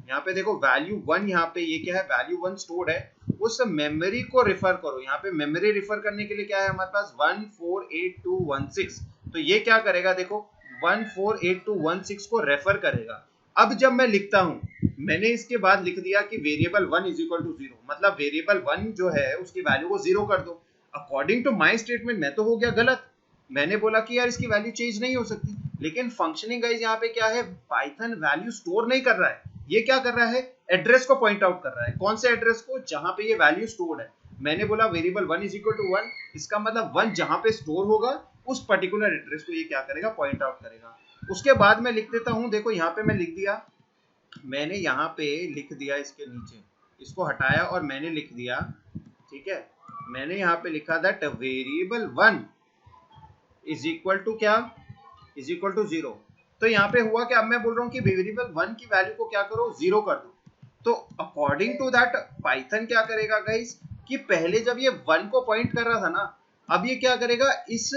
यहाँ पे देखो वैल्यू वन, यहाँ पे ये क्या है, वैल्यू वन स्टोर्ड है, उस मेमोरी को रिफर करो। यहाँ पे मेमोरी रिफर करने के लिए क्या है हमारे पास, 148216। तो ये क्या करेगा, देखो 148216 को रेफर करेगा। अब जब मैं लिखता हूं, मैंने इसके बाद लिख दिया कि variable one is equal to 0, मतलब वेरिएबल वन जो है उसकी वैल्यू को 0 कर दो। अकॉर्डिंग टू माई स्टेटमेंट मैं तो हो गया गलत, मैंने बोला कि यार इसकी वैल्यू चेंज नहीं हो सकती, लेकिन फंक्शनिंग गाइस यहाँ पे क्या है, पाइथन वैल्यू स्टोर नहीं कर रहा है, ये क्या कर रहा है, एड्रेस को पॉइंट आउट कर रहा है। कौन से एड्रेस को, जहां पे ये वैल्यू स्टोर्ड है। मैंने बोला variable one is equal to 1, इसका मतलब वन जहां पे स्टोर होगा उस पर्टिकुलर एड्रेस को ये क्या करेगा, पॉइंट आउट करेगा। उसके बाद मैं लिख देता हूं, देखो यहाँ पे मैं लिख दिया, मैंने यहाँ पे लिख दिया इसके नीचे, इसको हटाया और मैंने लिख दिया, ठीक है, मैंने यहाँ पे लिखा that variable one is equal to क्या, इज इक्वल टू 0। तो यहाँ पे हुआ कि अब मैं बोल रहा हूँ कि वेरिएबल वन की वैल्यू को क्या करो, 0 कर दो। तो अकॉर्डिंग टू दैट पाइथन क्या करेगा गाइस, कि पहले जब ये वन को पॉइंट कर रहा था ना, अब ये क्या करेगा, इस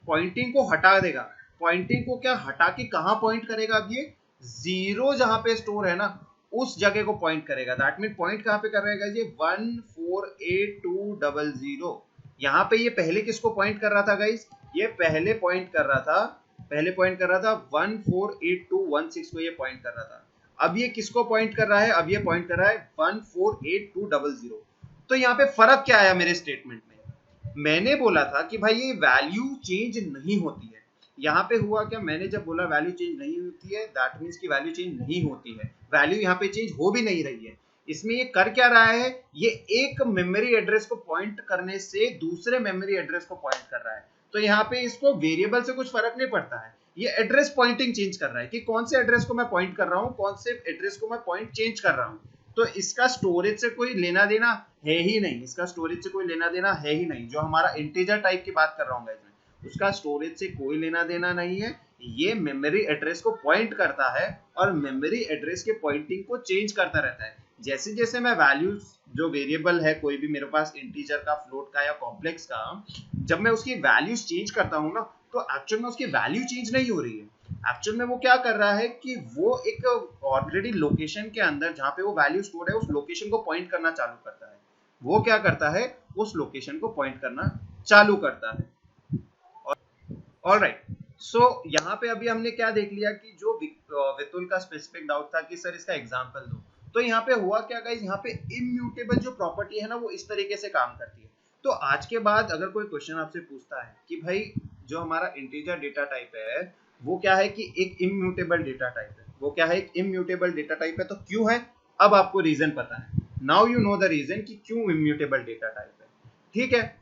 पॉइंटिंग को हटा देगा। पॉइंटिंग को क्या हटा के कहाँ पॉइंट करेगा, अब ये 0 जहां पे स्टोर है ना उस जगह को पॉइंट करेगा। दैट मीन पॉइंट कहाँ पे कर रहेगा, ये 148200। यहाँ पे ये पहले किसको पॉइंट कर रहा था गाइस, ये पहले पॉइंट कर रहा था 148216 को ये पॉइंट कर रहा था। अब ये किसको पॉइंट कर रहा है, अब ये पॉइंट कर रहा है 148200। तो यहाँ पे फर्क क्या आया मेरे स्टेटमेंट में, मैंने बोला था कि भाई ये वैल्यू चेंज नहीं होती है, यहाँ पे हुआ क्या, मैंने जब बोला वैल्यू चेंज नहीं होती है, दैट मीन्स की वैल्यू चेंज नहीं होती है, वैल्यू यहाँ पे चेंज हो भी नहीं रही है। इसमें ये कर क्या रहा है, ये एक मेमोरी एड्रेस को पॉइंट करने से दूसरे मेमोरी एड्रेस को पॉइंट कर रहा है। तो यहाँ पे इसको वेरिएबल से कुछ फर्क नहीं पड़ता है, ये एड्रेस पॉइंटिंग चेंज कर रहा है कि कौन से एड्रेस को मैं पॉइंट कर रहा हूँ, कौन से एड्रेस को मैं पॉइंट चेंज कर रहा हूँ। तो इसका स्टोरेज से कोई लेना देना है ही नहीं, इसका स्टोरेज से कोई लेना देना है ही नहीं। जो हमारा इंटीजर टाइप की बात कर रहा हूँ इसमें, उसका स्टोरेज से कोई लेना देना नहीं है, ये मेमोरी एड्रेस को पॉइंट करता है और मेमोरी एड्रेस के पॉइंटिंग को चेंज करता रहता है। जैसे जैसे मैं वैल्यूज, जो वेरिएबल है कोई भी मेरे पास इंटीजर का, फ्लोट का या कॉम्प्लेक्स का, जब मैं उसकी वैल्यूज चेंज करता हूँ ना, तो एक्चुअल में उसकी वैल्यू चेंज नहीं हो रही है। एक्चुअल में वो क्या कर रहा है कि वो एक ऑलरेडी लोकेशन के अंदर जहां पे वो वैल्यू स्टोर्ड है, उस लोकेशन को पॉइंट करना चालू करता है। वो क्या करता है, उस लोकेशन को पॉइंट करना चालू करता है। ऑलराइट, सो यहाँ पे अभी हमने क्या देख लिया कि जो वितुल का स्पेसिफिक डाउट था कि सर इसका एग्जांपल दो। तो यहाँ पे हुआ क्या गाइस, यहाँ पे इम्यूटेबल जो प्रॉपर्टी है ना, वो इस तरीके से काम करती है। तो आज के बाद अगर कोई क्वेश्चन आपसे पूछता है कि भाई जो हमारा इंटीजर डेटा टाइप है वो क्या है, कि एक इम्यूटेबल डेटा टाइप है, वो क्या है, एक इम्यूटेबल डेटा टाइप है। तो क्यों है, अब आपको रीजन पता है, now you know the reason कि क्यों इम्यूटेबल डेटा टाइप है। ठीक है,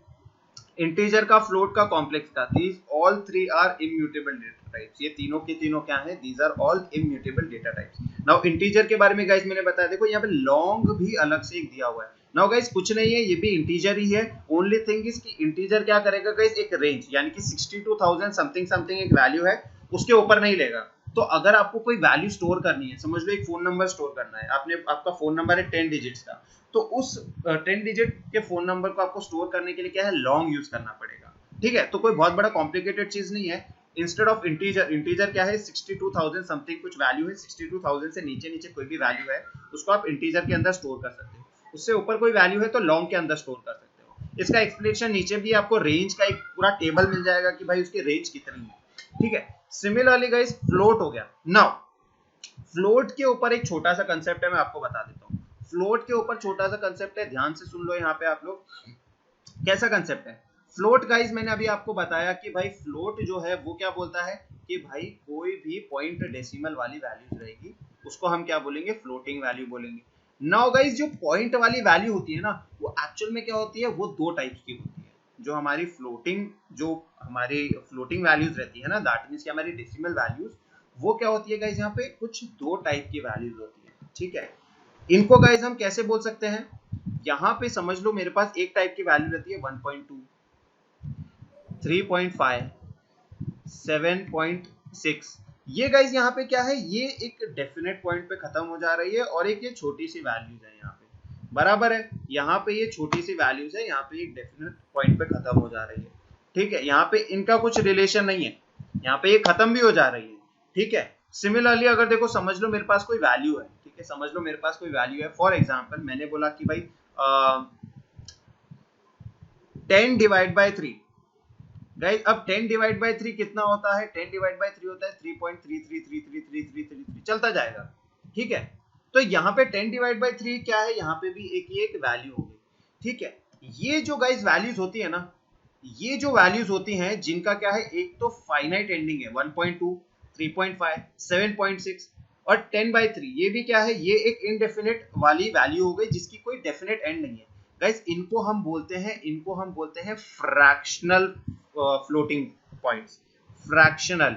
इंटीजर का, फ्लोट का, कॉम्प्लेक्स का, these all three are immutable data types। ये तीनों के तीनों क्या है, these are all immutable data types। Now integer के बारे में गाइस मैंने बताया, देखो यहाँ पे लॉन्ग भी अलग से एक दिया हुआ है। नाउ गाइस कुछ नहीं है, ये भी इंटीजर ही है, ओनली थिंग इज कि इंटीजर क्या करेगा गाइस, एक रेंज यानी कि 62,000 समथिंग समथिंग एक वैल्यू है, उसके ऊपर नहीं लेगा। तो अगर आपको कोई वैल्यू स्टोर करनी है, समझ लो एक फोन नंबर स्टोर करना है, आपका फोन नंबर है 10 डिजिट्स का, तो उस 10 डिजिट के फोन नंबर को आपको स्टोर करने के लिए क्या है, लॉन्ग यूज करना पड़ेगा। ठीक है, तो कोई बहुत बड़ा कॉम्प्लिकेटेड चीज नहीं है। इंस्टेड ऑफ इंटीजर, इंटीजर क्या है, 62,000 समथिंग कुछ वैल्यू है, 62,000 से नीचे नीचे कोई भी वैल्यू है उसको आप इंटीजर के अंदर स्टोर कर सकते हो, उससे ऊपर कोई वैल्यू है तो लॉन्ग के अंदर स्टोर कर सकते हो। इसका एक्सप्लेनेशन नीचे भी आपको रेंज का एक पूरा टेबल मिल जाएगा कि भाई उसकी रेंज कितनी है। ठीक है, सिमिलरली गाइस फ्लोट हो गया। नाउ फ्लोट के ऊपर एक छोटा सा कंसेप्ट है, मैं आपको बता देता हूँ। फ्लोट के ऊपर छोटा सा कंसेप्ट है, ध्यान से सुन लो यहाँ पे आप लोग, कैसा कंसेप्ट है फ्लोट गाइस। मैंने अभी आपको बताया कि भाई फ्लोट जो है वो क्या बोलता है कि भाई कोई भी पॉइंट डेसिमल वाली वैल्यूज रहेगी उसको हम क्या बोलेंगे, फ्लोटिंग वैल्यू बोलेंगे। नाउ गाइस जो पॉइंट वाली वैल्यू होती है ना, वो एक्चुअल में क्या होती है, वो दो टाइप्स की होती है। जो हमारी फ्लोटिंग वैल्यूज रहती है ना, दैट मींस कि हमारी डेसिमल वैल्यूज, वो क्या होती है गाइस, यहाँ पे कुछ दो टाइप की वैल्यूज होती है। ठीक है, इनको गाइस हम कैसे बोल सकते हैं, यहाँ पे समझ लो मेरे पास एक टाइप की वैल्यू रहती है 1.2, 3.5, 7.6। ये गाइस यहाँ पे क्या है, ये एक डेफिनेट पॉइंट पे खत्म हो जा रही है और एक ये छोटी सी वैल्यूज है यहाँ पे, बराबर है। यहाँ पे ये छोटी सी वैल्यूज है, यहाँ पे एक डेफिनेट पॉइंट पे खत्म हो जा रही है। ठीक है, यहाँ पे इनका कुछ रिलेशन नहीं है, यहाँ पे ये खत्म भी हो जा रही है। ठीक है, सिमिलरली अगर देखो समझ लो मेरे पास कोई वैल्यू है, ठीक है, समझ लो मेरे पास कोई वैल्यू है, फॉर एग्जांपल मैंने बोला कि भाई 10 डिवाइड बाय 3। गाइस अब 10 डिवाइड बाय 3 कितना होता है, 10 डिवाइड बाय 3 होता है 3.33333333 चलता जाएगा। ठीक है, तो यहाँ पे 10 डिवाइड बाय 3 क्या है, यहाँ पे भी एक वैल्यू हो गई। ठीक है, ये जो गाइस वैल्यूज होती है ना, ये जो वैल्यूज होती हैं जिनका क्या है, एक तो फाइनाइट एंडिंग है 1.2, 3.5, 7.6 और 10/3, ये भी क्या है, ये एक इनडेफिनेट वाली वैल्यू हो गई जिसकी कोई डेफिनेट एंड नहीं है। गाइस इनको हम बोलते हैं fractional floating points, fractional.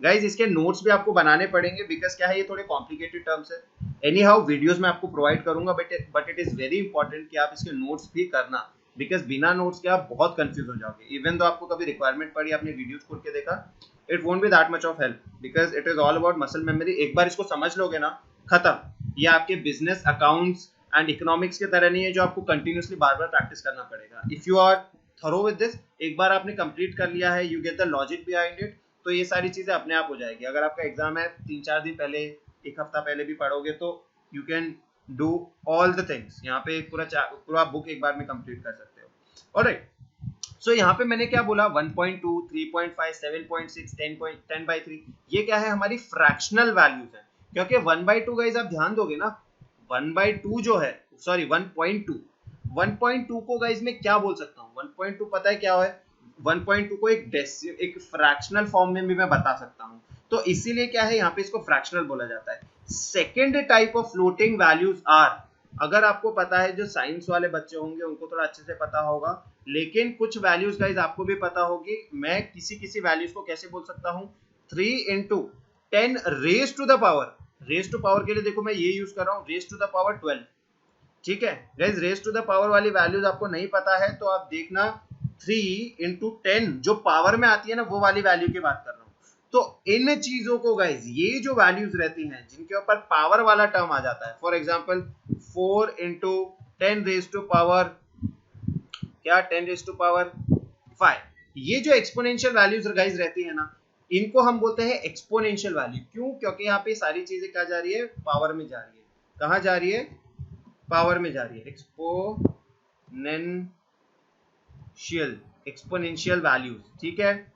Guys इसके नोट्स भी आपको बनाने पड़ेंगे बिकॉज क्या है, ये थोड़े कॉम्प्लिकेटेड टर्म्स है। एनी हाउ वीडियोज में आपको प्रोवाइड करूंगा, but it is very important कि आप इसके नोट्स भी करना, बिकॉज बिना नोट्स के आप बहुत कंफ्यूज हो जाओगे। इवन तो आपको कभी रिक्वायरमेंट पड़ी, आपने वीडियोस खोल के देखा, it won't be that much of help because it is all about muscle memory. एक बार इसको समझ लोगे ना, खत्म। ये आपके बिजनेस, अकाउंट्स एंड इकोनॉमिक्स की तरह नहीं है जो आपको कंटिन्यूअसली बार बार प्रैक्टिस करना पड़ेगा। If you are thorough with this, एक बार आपने कंप्लीट कर लिया है, you get the logic behind it, तो ये सारी चीजें अपने आप हो जाएगी। अगर आपका एग्जाम है 3-4 दिन पहले, एक हफ्ता पहले भी पढ़ोगे तो you can do all the things. यहाँ पे पूरा बुक एक बार में कंप्लीट कर सकते हो। ऑलराइट, सो यहाँ पे मैंने क्या बोला, 1.2, 3.5, 7.6, 10/3, ये क्या है, हमारी फ्रैक्शनल वैल्यूज है। क्योंकि 1/2 गाइस आप ध्यान दोगे ना, 1/2 जो है, सॉरी 1.2 को गाइस मैं क्या बोल सकता हूँ, 1.2 पता है क्या है, 1.2 को एक फ्रैक्शनल फॉर्म में भी मैं बता सकता हूँ, तो इसीलिए क्या है यहाँ पे इसको फ्रैक्शनल बोला जाता है। Second type of floating values are, अगर आपको पता है, जो साइंस वाले बच्चे होंगे उनको थोड़ा अच्छे से पता होगा, लेकिन कुछ वैल्यूज गाइस आपको भी पता होगी, मैं किसी वैल्यूज को कैसे बोल सकता हूँ, 3 into 10 raised to the power, raise to power के लिए देखो मैं ये यूज कर रहा हूँ रेज टू द पावर 12, ठीक है guys, raise to the power वाली वैल्यूज आपको नहीं पता है तो आप देखना 3 into 10 जो पावर में आती है ना वो वाली वैल्यू की बात कर रहा हूँ। तो इन चीजों को गाइस, ये जो वैल्यूज रहती हैं जिनके ऊपर पावर वाला टर्म आ जाता है, for example 4 into 10 raise to power क्या 10 रेज टू पावर 5, ये जो एक्सपोनेंशियल वैल्यूज गाइस रहती है ना, इनको हम बोलते हैं एक्सपोनेंशियल वैल्यू। क्यों? क्योंकि यहाँ पे सारी चीजें क्या जा रही है, पावर में जा रही है। कहाँ जा रही है? पावर में जा रही है। एक्सपोनेंशियल वैल्यूज, ठीक है,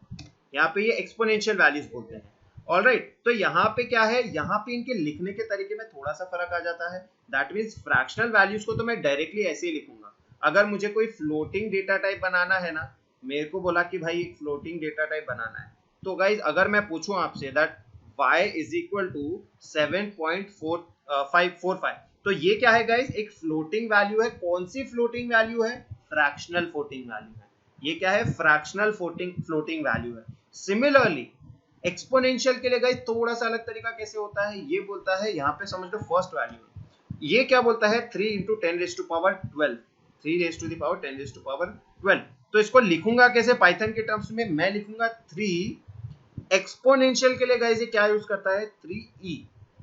यहाँ पे ये एक्सपोनेंशियल वैल्यूज बोलते हैं। ऑलराइट, तो यहाँ पे क्या है, यहाँ पे इनके लिखने के तरीके में थोड़ा सा फर्क आ जाता है। दैट मीन्स फ्रैक्शनल वैल्यूज को तो मैं डायरेक्टली ऐसे ही लिखूंगा। अगर मुझे कोई फ्लोटिंग डेटा टाइप बनाना है ना, मेरे को बोला कि भाई एक फ्लोटिंग डेटा टाइप बनाना है, तो गाइज अगर मैं पूछूं आपसे that y is equal to 7.545, तो ये क्या है गाइज, एक फ्लोटिंग वैल्यू है। कौन सी फ्लोटिंग वैल्यू है? फ्रैक्शनल फ्लोटिंग वैल्यू है। ये क्या है? फ्रैक्शनल फ्लोटिंग वैल्यू है। सिमिलरली एक्सपोनेंशियल के लिए गाइज थोड़ा सा अलग तरीका कैसे होता है, ये बोलता है, यहाँ पे समझ लो फर्स्ट वैल्यू है, ये क्या बोलता है 3 into 10 raised to power 12, 3 raised to the power 10 raised to power 12। तो इसको लिखूंगा कैसे पाइथन के टर्म्स में, मैं लिखूंगा 3, एक्सपोनेंशियल के लिए गाइस ये क्या यूज करता है 3e,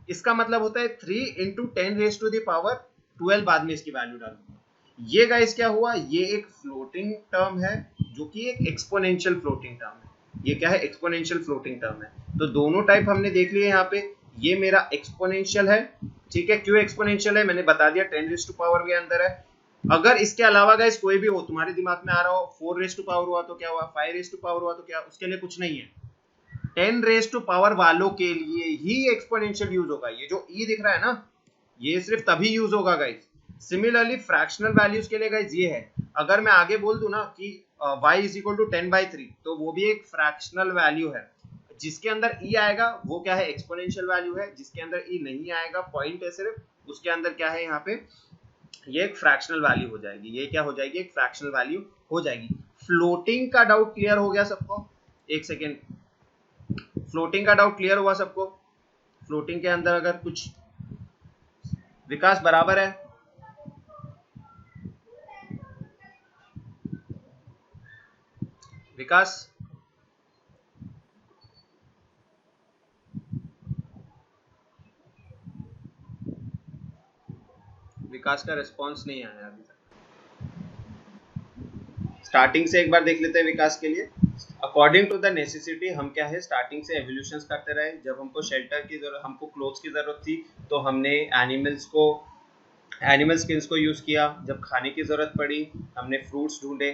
इसका मतलब होता है 3 into 10 raised to the power 12, बाद में इसकी वैल्यू डालूंगा। ये गाइस क्या हुआ, ये एक फ्लोटिंग टर्म है जो कि एक एक्सपोनेंशियल फ्लोटिंग टर्म है। ये क्या है? एक्सपोनेंशियल फ्लोटिंग टर्म है। तो दोनों टाइप हमने देख लिए यहाँ पे। ये मेरा एक्सपोनेंशियल है, ठीक है। क्यों एक्सपोनेंशियल है मैंने बता दिया, 10 रेज़ टू पावर के अंदर है। अगर इसके अलावा गाइस कोई भी हो, तुम्हारे दिमाग में आ रहा हो 4 रेज़ टू पावर हुआ तो क्या हुआ, 5 रेज़ टू पावर हुआ तो क्या, उसके लिए कुछ नहीं है। 10 रेज़ टू पावर वालों के लिए ही एक्सपोनेंशियल यूज होगा। ये जो ई दिख रहा है ना, ये सिर्फ तभी यूज होगा गाइस। सिमिलरली फ्रैक्शनल वैल्यूज के लिए गाइस ये है, अगर मैं आगे बोल दूं ना कि y इज इक्वल टू 10/3, तो वो भी एक फ्रैक्शनल वैल्यू है। जिसके अंदर e आएगा वो क्या है? एक्सपोनेंशियल वैल्यू है। जिसके अंदर e नहीं आएगा, पॉइंट है सिर्फ, उसके अंदर क्या है यहाँ पे, ये एक फ्रैक्शनल वैल्यू हो जाएगी। ये क्या हो जाएगी? एक फ्रैक्शनल वैल्यू हो जाएगी। फ्लोटिंग का डाउट क्लियर हो गया सबको? एक सेकेंड, फ्लोटिंग का डाउट क्लियर हुआ सबको? फ्लोटिंग के अंदर अगर कुछ, विकास बराबर है? विकास, विकास का रिस्पांस नहीं आया अभी तक। स्टार्टिंग से एक बार देख लेते हैं विकास के लिए। अकॉर्डिंग टू द नेसेसिटी, हम क्या है स्टार्टिंग से एवोल्यूशंस करते रहे। जब हमको शेल्टर की जरूरत, हमको क्लोथ्स की जरूरत थी, तो हमने एनिमल स्किन्स को यूज किया। जब खाने की जरूरत पड़ी हमने फ्रूट्स ढूंढे।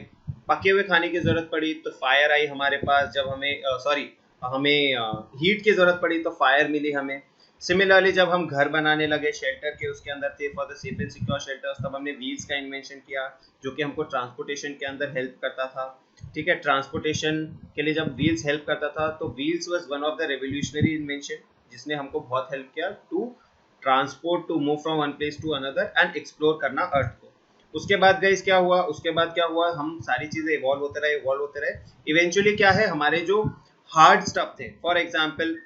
पके हुए खाने की जरूरत पड़ी तो फायर आई हमारे पास। जब हमें हीट की जरूरत पड़ी तो फायर मिली हमें। सिमिलरली जब हम घर बनाने लगे शेल्टर के, उसके अंदर थे for the safe and secure shelters, तब हमने व्हील्स का इन्वेंशन किया जो कि हमको ट्रांसपोर्टेशन के अंदर हेल्प करता था। ठीक है, ट्रांसपोर्टेशन के लिए जब व्हील्स हेल्प करता था, तो wheels was one of the revolutionary invention जिसने हमको बहुत हेल्प किया to transport, to move from one place to another and explore करना अर्थ को। उसके बाद गाइस क्या हुआ, हम सारी चीजें इवॉल्व होते रहे। इवेंचुअली क्या है, हमारे जो हार्ड स्टफ थे, फॉर एग्जांपल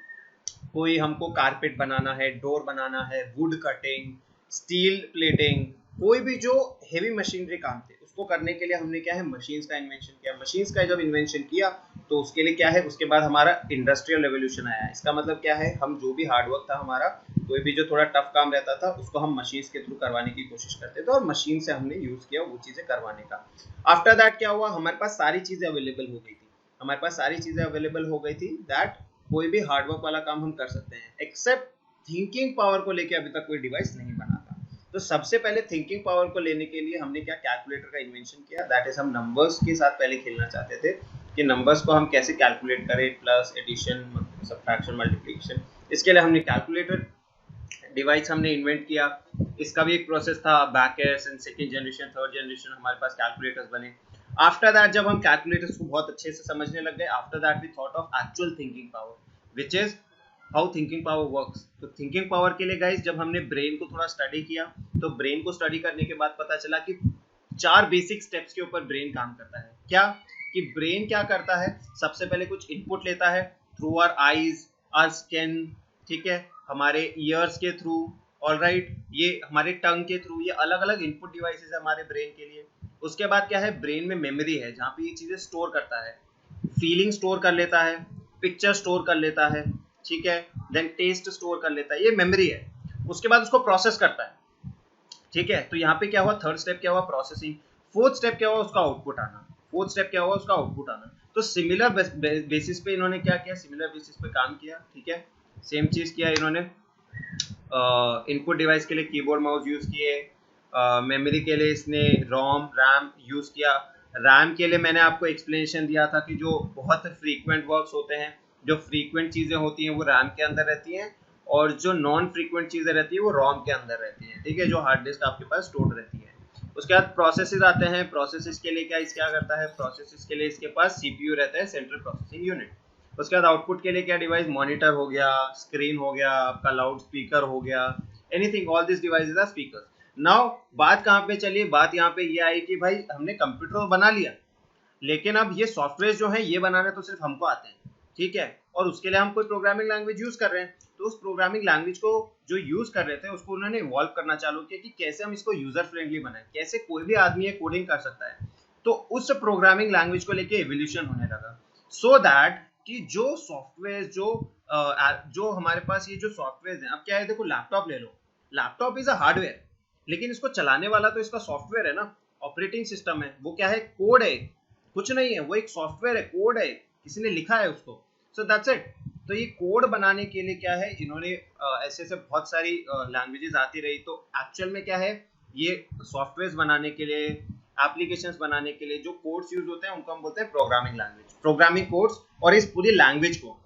कोई हमको कारपेट बनाना है, डोर बनाना है, वुड कटिंग, स्टील प्लेटिंग, कोई भी जो हेवी मशीनरी काम थे, उसको करने के लिए हमने क्या है मशीन्स का इन्वेंशन किया। मशीन्स का जब इन्वेंशन किया तो उसके लिए क्या है, उसके बाद हमारा इंडस्ट्रियल रेवोल्यूशन आया। इसका मतलब क्या है, हम जो भी हार्डवर्क था हमारा, कोई भी जो थोड़ा टफ काम रहता था, उसको हम मशीन्स के थ्रू करवाने की कोशिश करते थे और मशीन से हमने यूज किया वो चीजें करवाने का। आफ्टर दैट क्या हुआ, हमारे पास सारी चीजें अवेलेबल हो गई थी दैट कोई भी हार्डवर्क वाला काम हम कर सकते हैं, एक्सेप्ट थिंकिंग पावर को लेके अभी तक कोई डिवाइस नहीं बना था। तो सबसे पहले थिंकिंग पावर को लेने के लिए हमने क्या, कैलकुलेटर का इन्वेंशन किया। दैट इज हम नंबर्स के साथ पहले खेलना चाहते थे कि नंबर्स को हम कैसे कैलकुलेट करें, प्लस, एडिशन, सब्ट्रैक्शन, मल्टीप्लिकेशन। इसके लिए हमने कैलकुलेटर डिवाइस हमने इन्वेंट किया, इसका भी एक प्रोसेस था, बैकएस and second generation, third generation हमारे पास कैलकुलेटर्स बने। आफ्टर दैट जब हम कैलकुलेटर्स को बहुत अच्छे से समझने लग गए, after that we thought of actual thinking power, which is how thinking power works. तो थिंकिंग पावर के लिए गाइस जब हमने ब्रेन को थोड़ा स्टडी किया, तो ब्रेन को स्टडी करने के बाद पता चला कि 4 बेसिक स्टेप्स के ऊपर ब्रेन काम करता है। क्या कि ब्रेन क्या करता है, सबसे पहले कुछ इनपुट लेता है through our eyes, our skin, ठीक है, हमारे ईयर्स के थ्रू, ऑलराइट, ये हमारे टंग के थ्रू, ये अलग अलग इनपुट डिवाइसेस है हमारे ब्रेन के लिए। उसके बाद क्या है, ब्रेन में मेमोरी है जहाँ पे ये चीजें स्टोर करता है, फीलिंग स्टोर कर लेता है, पिक्चर स्टोर कर लेता है, ठीक है, देन टेस्ट स्टोर कर लेता है, ये मेमोरी है। उसके बाद उसको प्रोसेस करता है, ठीक है। तो यहाँ पे क्या हुआ, थर्ड स्टेप क्या हुआ, प्रोसेसिंग। फोर्थ स्टेप क्या हुआ, उसका आउटपुट आना। फोर्थ स्टेप क्या हुआ, उसका आउटपुट आना। तो सिमिलर बेसिस पे इन्होंने क्या किया, सिमिलर बेसिस पे काम किया, ठीक है, सेम चीज किया इन्होंने। इनपुट डिवाइस के लिए कीबोर्ड माउस यूज किए, मेमोरी के लिए इसने रोम रैम यूज किया। रैम के लिए मैंने आपको एक्सप्लेनेशन दिया था कि जो बहुत फ्रीक्वेंट वर्क्स होते हैं, जो फ्रीक्वेंट चीजें होती हैं वो रैम के अंदर रहती हैं, और जो नॉन फ्रीक्वेंट चीजें रहती है वो रोम के अंदर रहती हैं, ठीक है, जो हार्ड डिस्क आपके पास स्टोर रहती है। उसके बाद प्रोसेसेस आते हैं। प्रोसेसेस के लिए क्या करता है, प्रोसेसेस के लिए इसके पास सीपीयू रहता है, सेंट्रल प्रोसेसिंग यूनिट। उसके बाद आउटपुट के लिए क्या डिवाइस, मॉनिटर हो गया, स्क्रीन हो गया, आपका लाउड स्पीकर हो गया, anything, all this devices are speakers. Now बात कहाँ पे चलिए, बात यहाँ पे ये आई कि भाई हमने कंप्यूटर बना लिया, लेकिन अब ये सॉफ्टवेयर जो है ये बनाने तो सिर्फ हमको आते हैं, ठीक है, और उसके लिए हम कोई प्रोग्रामिंग लैंग्वेज यूज कर रहे हैं। तो उस प्रोग्रामिंग लैंग्वेज को जो यूज कर रहे थे उसको उन्होंने इवॉल्व करना चालू किया कि कैसे हम इसको यूजर फ्रेंडली बनाएं, कैसे कोई भी आदमी ये कोडिंग कर सकता है। तो उस प्रोग्रामिंग लैंग्वेज को लेके एवोल्यूशन होने लगा, सो दैट कि जो सॉफ्टवेयर जो हमारे पास ये जो सॉफ्टवेयर हैं, अब क्या है, देखो लैपटॉप ले लो, लैपटॉप इज अ हार्डवेयर, लेकिन इसको चलाने वाला तो इसका सॉफ्टवेयर है ना, ऑपरेटिंग सिस्टम है, वो क्या है, कोड है, कुछ नहीं है, वो एक सॉफ्टवेयर है, कोड है, किसी ने लिखा है उसको, सो दैट्स इट। तो ये कोड बनाने के लिए क्या है, इन्होंने ऐसे ऐसे बहुत सारी लैंग्वेजेस आती रही। तो एक्चुअल में क्या है, ये सॉफ्टवेयर बनाने के लिए, एप्लीकेशंस बनाने के लिए जो कोड्स यूज होते हैं उनको हम बोलते हैं प्रोग्रामिंग लैंग्वेज, प्रोग्रामिंग कोड्स। और इस पूरी लैंग्वेज को,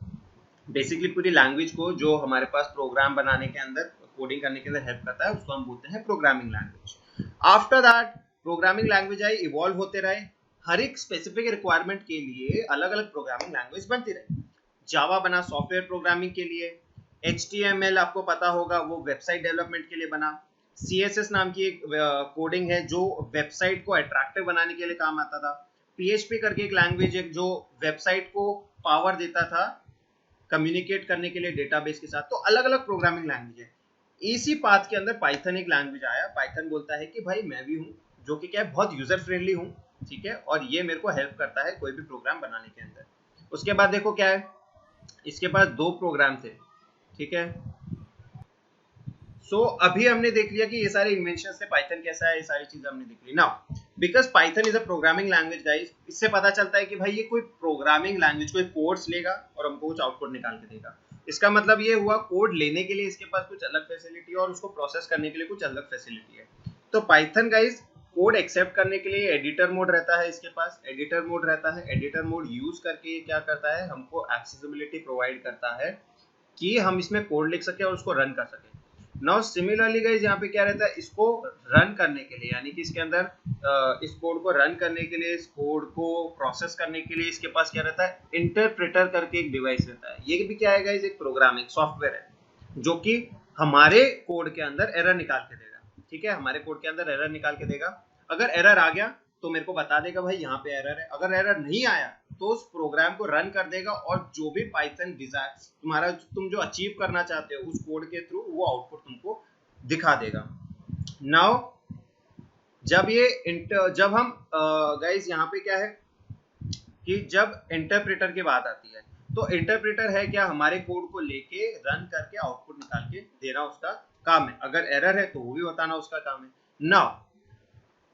बेसिकली पूरी लैंग्वेज को जो हमारे पास प्रोग्राम बनाने के अंदर, कोडिंग करने के अंदर हेल्प करता है, उसको हम बोलते हैं programming language. After that programming language I, evolve होते रहे, हर एक स्पेसिफिक रिक्वायरमेंट के लिए अलग अलग प्रोग्रामिंग लैंग्वेज बनती रही। जावा बना सॉफ्टवेयर प्रोग्रामिंग के लिए, HTML आपको पता होगा वो वेबसाइट डेवलपमेंट के लिए बना, CSS नाम की एक कोडिंग है जो वेबसाइट को अट्रैक्टिव बनाने के लिए काम आता था, PHP करके एक लैंग्वेज है जो वेबसाइट को पावर देता था कम्युनिकेट करने के लिए डेटाबेस के साथ। तो अलग अलग प्रोग्रामिंग लैंग्वेज है। इसी पाथ के अंदर पाइथन एक लैंग्वेज आया। पाइथन बोलता है कि भाई मैं भी हूँ जो कि क्या है, बहुत यूजर फ्रेंडली हूँ, ठीक है, और ये मेरे को हेल्प करता है कोई भी प्रोग्राम बनाने के अंदर। उसके बाद देखो क्या है, इसके पास 2 प्रोग्राम थे, ठीक है। सो अभी हमने देख लिया कि ये सारे इन्वेंशन से पाइथन कैसा है, ये सारी चीजें हमने देख ली। Now because Python is a programming language guys, इससे पता चलता है कि भाई ये कोई प्रोग्रामिंग लैंग्वेज, कोई कोड्स लेगा और हमको कुछ आउटपुट निकाल के देगा। इसका मतलब ये हुआ कोड लेने के लिए इसके पास कुछ अलग फैसिलिटी है और उसको प्रोसेस करने के लिए कुछ अलग फैसिलिटी है। तो पाइथन गाइस कोड एक्सेप्ट करने के लिए एडिटर मोड रहता है, इसके पास एडिटर मोड रहता है। एडिटर मोड यूज करके क्या करता है, हमको एक्सेसिबिलिटी प्रोवाइड करता है कि हम इसमें कोड लिख सके और उसको रन कर सके। नाउ सिमिलरली गाइस यहाँ पे क्या रहता है, इसको रन करने के लिए, यानी कि इसके अंदर इस कोड को रन करने के लिए, इस कोड को प्रोसेस करने के लिए इसके पास क्या रहता है, इंटरप्रेटर करके एक डिवाइस रहता है। ये भी क्या है गाइस, एक प्रोग्रामिंग सॉफ्टवेयर है जो कि हमारे कोड के अंदर एरर निकाल के देगा, ठीक है, हमारे कोड के अंदर एरर निकाल के देगा। अगर एरर आ गया तो मेरे को बता देगा भाई यहाँ पे एरर है, अगर एरर नहीं आया तो उस प्रोग्राम को रन कर देगा और जो भी पाइथन डिजायर तुम जो अचीव करना चाहते हो उस कोड के थ्रू वो आउटपुट तुमको दिखा देगा। नाउ जब हम गाइस यहाँ पे क्या है कि जब इंटरप्रेटर की बात आती है, तो इंटरप्रेटर है क्या, हमारे कोड को लेके रन करके आउटपुट निकाल के देना उसका काम है, अगर एरर है तो वो भी बताना उसका काम है। नाउ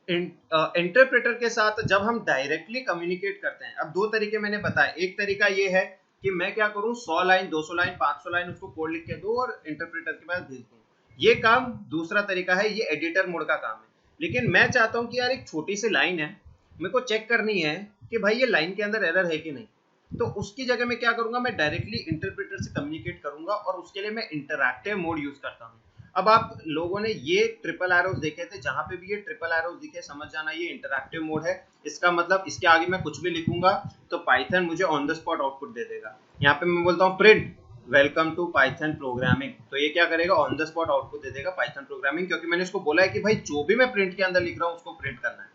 इंटरप्रेटर के साथ जब हम डायरेक्टली कम्युनिकेट करते हैं, अब 2 तरीके मैंने बताए। एक तरीका ये है कि मैं क्या करूं, 100 लाइन 200 लाइन 500 लाइन उसको कोड लिख के दूं और इंटरप्रेटर के पास भेज दूं, ये काम दूसरा तरीका है, ये एडिटर मोड का काम है। लेकिन मैं चाहता हूं कि यार एक छोटी सी लाइन है, मेरे को चेक करनी है कि भाई ये लाइन के अंदर एरर है कि नहीं, तो उसकी जगह मैं क्या करूंगा, मैं डायरेक्टली इंटरप्रेटर से कम्युनिकेट करूंगा और उसके लिए मैं इंटरैक्टिव मोड यूज करता हूँ। अब आप लोगों ने ये ट्रिपल एरोस देखे थे, जहां पे भी ये ट्रिपल एरोस दिखे समझ जाना ये इंटरैक्टिव मोड है। इसका मतलब इसके आगे मैं कुछ भी लिखूंगा तो पाइथन मुझे ऑन द स्पॉट आउटपुट दे देगा। यहाँ पे मैं बोलता हूँ print welcome to Python programming, तो ये क्या करेगा, ऑन द स्पॉट आउटपुट दे देगा पाइथन प्रोग्रामिंग, क्योंकि मैंने इसको बोला है कि भाई जो भी मैं प्रिंट के अंदर लिख रहा हूँ उसको प्रिंट करना है।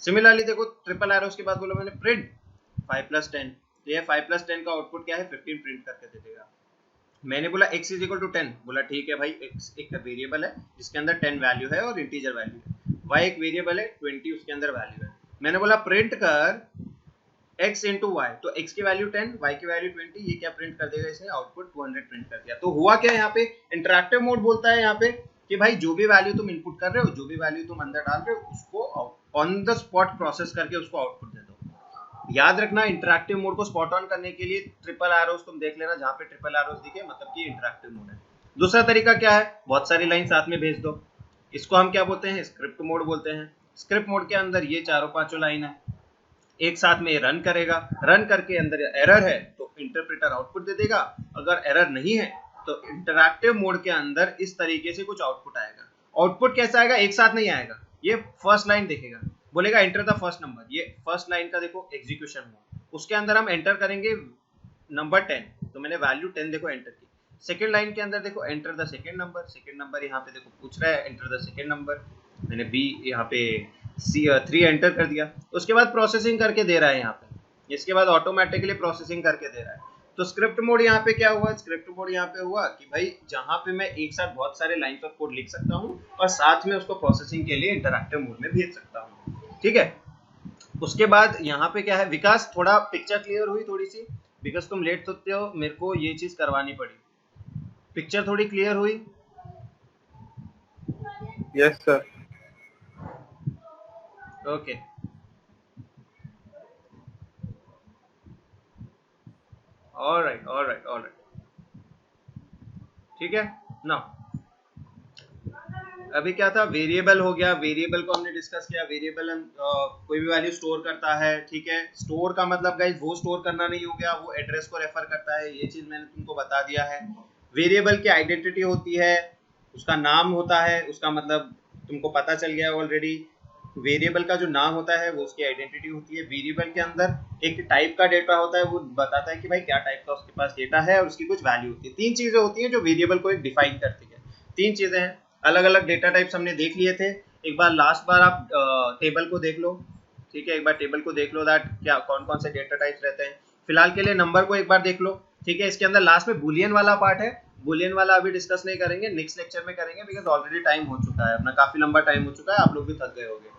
सिमिलरली देखो ट्रिपल एरोस के बाद बोला मैंने प्रिंट 5+10, तो ये 5+10 का आउटपुट क्या है 15 प्रिंट करके दे देगा। मैंने बोला x इज इक्वल टू 10, बोला ठीक है भाई, x एक वेरिएबल है जिसके अंदर 10 वैल्यू है और इंटीजर वैल्यू है, y एक वेरिएबल है 20 उसके अंदर वैल्यू है। मैंने बोला प्रिंट कर x इंटू वाई, तो x की वैल्यू 10 y की वैल्यू 20, ये क्या प्रिंट कर देगा, इसने आउटपुट 200 प्रिंट कर दिया। तो हुआ क्या यहाँ पे, इंटरैक्टिव मोड बोलता है यहाँ पे कि भाई जो भी वैल्यू तुम इनपुट कर रहे हो, जो भी वैल्यू तुम अंदर डाल रहे हो, उसको ऑन द स्पॉट प्रोसेस करके उसको आउटपुट दे दो। याद रखना इंटरैक्टिव मोड को स्पॉट ऑन करने के लिए ट्रिपल एरोस तुम देख लेना, जहां पे ट्रिपल एरोस दिखे मतलब कि इंटरैक्टिव मोड है। दूसरा तरीका क्या है, बहुत सारी लाइन साथ में भेज दो, इसको हम क्या बोलते हैं, स्क्रिप्ट मोड बोलते हैं। स्क्रिप्ट मोड के अंदर ये चारों पांचों लाइन है, एक साथ में रन करेगा, रन करके अंदर एरर है तो इंटरप्रेटर आउटपुट दे देगा, अगर एरर नहीं है तो इंटरैक्टिव मोड के अंदर इस तरीके से कुछ आउटपुट आएगा। आउटपुट कैसा आएगा, एक साथ नहीं आएगा, ये फर्स्ट लाइन देखेगा, बोलेगा एंटर द फर्स्ट नंबर, ये फर्स्ट लाइन का देखो एग्जीक्यूशन हुआ, उसके अंदर हम एंटर करेंगे नंबर 10, तो मैंने वैल्यू 10 देखो एंटर की। सेकंड लाइन के अंदर देखो एंटर द सेकंड नंबर यहाँ पे देखो पूछ रहा है एंटर द सेकंड नंबर, मैंने बी यहाँ पे 3 एंटर कर दिया, उसके बाद प्रोसेसिंग करके दे रहा है यहाँ पे, इसके बाद ऑटोमेटिकली प्रोसेसिंग करके दे रहा है। तो स्क्रिप्ट मोड यहाँ पे क्या हुआ, स्क्रिप्ट मोड यहाँ पे हुआ कि भाई जहाँ पे मैं एक साथ बहुत सारे लाइंस ऑफ कोड लिख सकता हूँ और साथ में उसको प्रोसेसिंग के लिए इंटरैक्टिव मोड में भेज सकता हूँ, ठीक है। उसके बाद यहाँ पे क्या है, विकास थोड़ा पिक्चर क्लियर हुई थोड़ी सी, बिकॉज तुम लेट सोते हो, मेरे को ये चीज करवानी पड़ी, पिक्चर थोड़ी क्लियर हुई? Yes sir. ओके ऑलराइट, ठीक है ना। अभी क्या था, वेरिएबल हो गया, वेरिएबल को हमने डिस्कस किया, वेरिएबल कोई भी वैल्यू स्टोर करता है, ठीक है। स्टोर का मतलब गाइस वो स्टोर करना नहीं हो गया, वो एड्रेस को रेफर करता है, ये चीज मैंने तुमको बता दिया है। वेरिएबल की आइडेंटिटी होती है, उसका नाम होता है, उसका मतलब तुमको पता चल गया ऑलरेडी। वेरिएबल का जो नाम होता है वो उसकी आइडेंटिटी होती है। वेरिएबल के अंदर एक टाइप का डेटा होता है, वो बताता है कि भाई क्या टाइप का उसके पास डेटा है और उसकी कुछ वैल्यू होती है। 3 चीजें होती हैं जो वेरिएबल को एक डिफाइन करती है, 3 चीजें हैं। अलग अलग डेटा टाइप्स हमने देख लिए थे, एक बार लास्ट बार आप टेबल को देख लो, ठीक है, एक बार टेबल को देख लो दैट क्या कौन कौन से डेटा टाइप्स रहते हैं। फिलहाल के लिए नंबर को एक बार देख लो, ठीक है। इसके अंदर लास्ट में बुलियन वाला पार्ट है, बुलियन वाला अभी डिस्कस नहीं करेंगे, नेक्स्ट लेक्चर में करेंगे, बिकॉज ऑलरेडी टाइम हो चुका है अपना, काफी लंबा टाइम हो चुका है, आप लोग भी थक गए होंगे,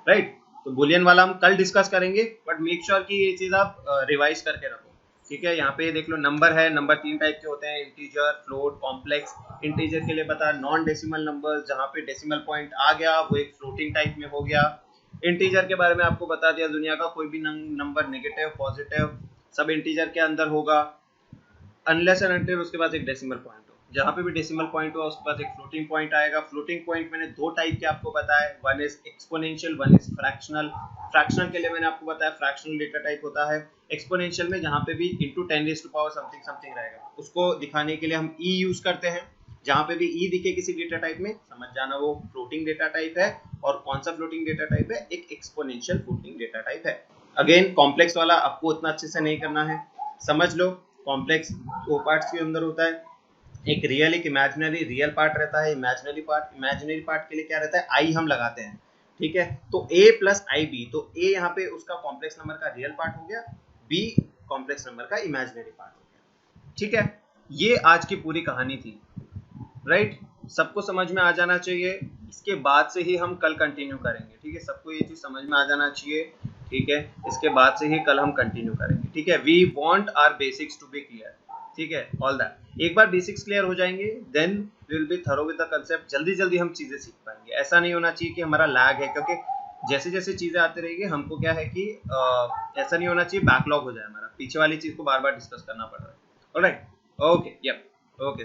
राइट। तो बुलियन वाला हम कल डिस्कस करेंगे, बट मेक श्योर कि ये चीज आप रिवाइज करके रखो, ठीक है। यहाँ पे देख लो नंबर है, नंबर 3 टाइप के होते हैं, इंटीजर, फ्लोट, कॉम्प्लेक्स। इंटीजर के लिए पता नॉन डेसिमल नंबर, जहाँ पे डेसिमल पॉइंट आ गया वो एक फ्लोटिंग टाइप में हो गया। इंटीजर के बारे में आपको बता दिया, दुनिया का कोई भी नंबर नेगेटिव पॉजिटिव सब इंटीजर के अंदर होगा, अनलेस एंड अनटिल उसके पास एक डेसिमल पॉइंट हो। जहाँ पे भी डेसिमल पॉइंट हो उसके पास एक फ्लोटिंग पॉइंट आएगा। फ्लोटिंग पॉइंट मैंने 2 टाइप के आपको बताया, one is exponential, one is fractional. Fractional के लिए मैंने आपको बताया फ्रैक्शनल डेटा टाइप होता है। एक्सपोनेंशियल में जहाँ पे भी इंटू 10⁻⁻ समथिंग समथिंग रहेगा, उसको दिखाने के लिए हम ई यूज करते हैं। जहाँ पे भी ई दिखे किसी डेटा टाइप में समझ जाना वो फ्लोटिंग डेटा टाइप है, और कौन सा फ्लोटिंग डेटा टाइप है, एक एक्सपोनेंशियल फ्लोटिंग डेटा टाइप है। अगेन कॉम्प्लेक्स वाला आपको उतना अच्छे से नहीं करना है, समझ लो। कॉम्प्लेक्स 2 पार्ट्स के अंदर होता है, एक रियल एक इमेजिनरी। रियल पार्ट रहता है, इमेजिनरी पार्ट के लिए क्या रहता है, आई हम लगाते हैं, ठीक है। तो a प्लस आई बी, तो a यहाँ पे उसका कॉम्प्लेक्स नंबर का रियल पार्ट हो गया, b कॉम्प्लेक्स नंबर का इमेजिनरी पार्ट हो गया, ठीक है। ये आज की पूरी कहानी थी, राइट। सबको समझ में आ जाना चाहिए, इसके बाद से ही हम कल कंटिन्यू करेंगे, ठीक है। सबको ये चीज समझ में आ जाना चाहिए, ठीक है। इसके बाद से ही कल हम कंटिन्यू करेंगे, ठीक है। We want our basics to be clear, ठीक है, ऑल दैट। एक बार बेसिक्स क्लियर हो जाएंगे then we will be thorough with the concept, जल्दी जल्दी हम चीजें सीख पाएंगे। ऐसा नहीं होना चाहिए कि हमारा लैग है, क्योंकि जैसे जैसे चीजें आती रहेगी हमको क्या है कि ऐसा नहीं होना चाहिए बैकलॉग हो जाए हमारा, पीछे वाली चीज को बार बार डिस्कस करना पड़ रहा है। Alright, okay, yup, okay.